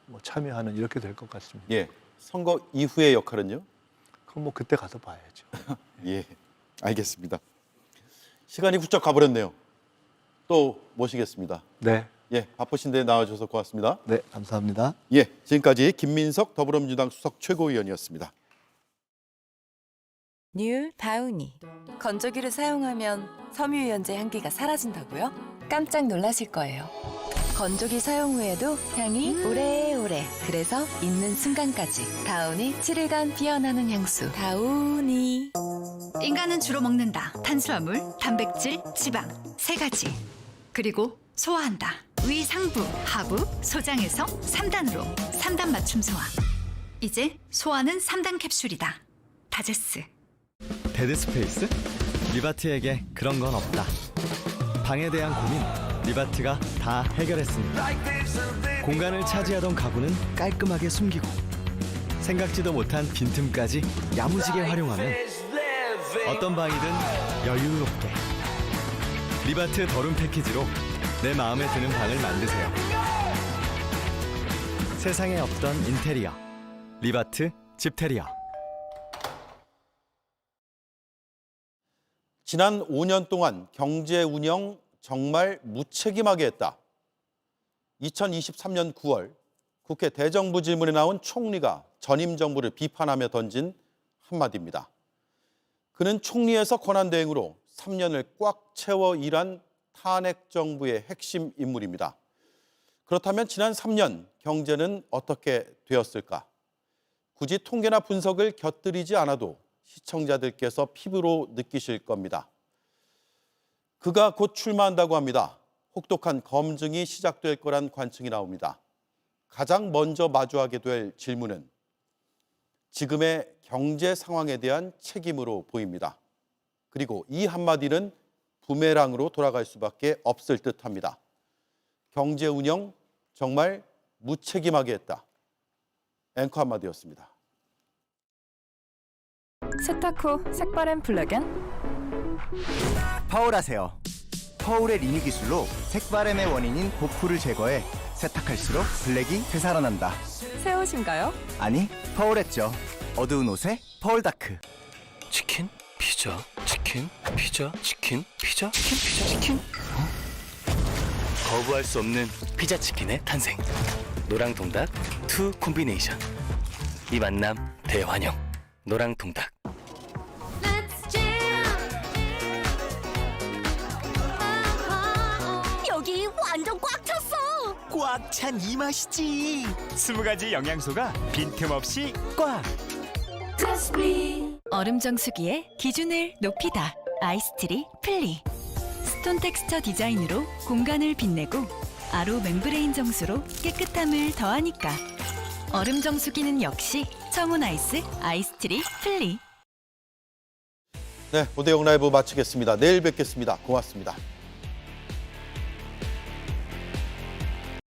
뭐 참여하는 이렇게 될 것 같습니다. 예. 선거 이후의 역할은요? 그럼 뭐 그때 가서 봐야죠. 예. 알겠습니다. 시간이 훌쩍 가버렸네요. 또 모시겠습니다. 네. 예. 바쁘신데 나와주셔서 고맙습니다. 네. 감사합니다. 예. 지금까지 김민석 더불어민주당 수석 최고위원이었습니다. 뉴 다우니. 건조기를 사용하면 섬유유연제 향기가 사라진다고요? 깜짝 놀라실 거예요. 건조기 사용 후에도 향이 오래오래. 그래서 있는 순간까지 다우니 7일간 피어나는 향수. 다우니. 인간은 주로 먹는다. 탄수화물, 단백질, 지방 3가지. 그리고 소화한다. 위, 상부, 하부, 소장에서 3단으로 3단 맞춤 소화. 이제 소화는 3단 캡슐이다. 다제스. 데드스페이스? 리바트에게 그런 건 없다. 방에 대한 고민, 리바트가 다 해결했습니다. 공간을 차지하던 가구는 깔끔하게 숨기고 생각지도 못한 빈틈까지 야무지게 활용하면 어떤 방이든 여유롭게 리바트 더룸 패키지로 내 마음에 드는 방을 만드세요. 세상에 없던 인테리어 리바트 집테리어. 지난 5년 동안 경제 운영 정말 무책임하게 했다. 2023년 9월 국회 대정부 질문에 나온 총리가 전임 정부를 비판하며 던진 한마디입니다. 그는 총리에서 권한대행으로 3년을 꽉 채워 일한 탄핵 정부의 핵심 인물입니다. 그렇다면 지난 3년 경제는 어떻게 되었을까? 굳이 통계나 분석을 곁들이지 않아도 시청자들께서 피부로 느끼실 겁니다. 그가 곧 출마한다고 합니다. 혹독한 검증이 시작될 거란 관측이 나옵니다. 가장 먼저 마주하게 될 질문은 지금의 경제 상황에 대한 책임으로 보입니다. 그리고 이 한마디는 부메랑으로 돌아갈 수밖에 없을 듯합니다. 경제 운영 정말 무책임하게 했다. 앵커 한마디였습니다. 세탁 후 색바램 플러그인. 파울하세요. 퍼울의 리뉴 기술로 색바램의 원인인 보풀을 제거해 세탁할수록 블랙이 되살아난다. 새 옷인가요? 아니, 퍼울했죠. 어두운 옷에 퍼울다크. 치킨, 피자, 치킨, 피자, 치킨, 피자, 치킨, 피자, 치킨. 거부할 수 없는 피자 치킨의 탄생. 노랑통닭 투 콤비네이션. 이 만남 대환영. 노랑통닭. 여기 완전 꽉 찼어. 꽉 찬 이 맛이지. 20가지 영양소가 빈틈없이 꽉. 얼음 정수기의 기준을 높이다. 아이스트리 플리. 스톤 텍스처 디자인으로 공간을 빛내고 아로 멤브레인 정수로 깨끗함을 더하니까. 얼음 정수기는 역시 청운 아이스 아이스트리 플리. 네, 오대영 라이브 마치겠습니다. 내일 뵙겠습니다. 고맙습니다.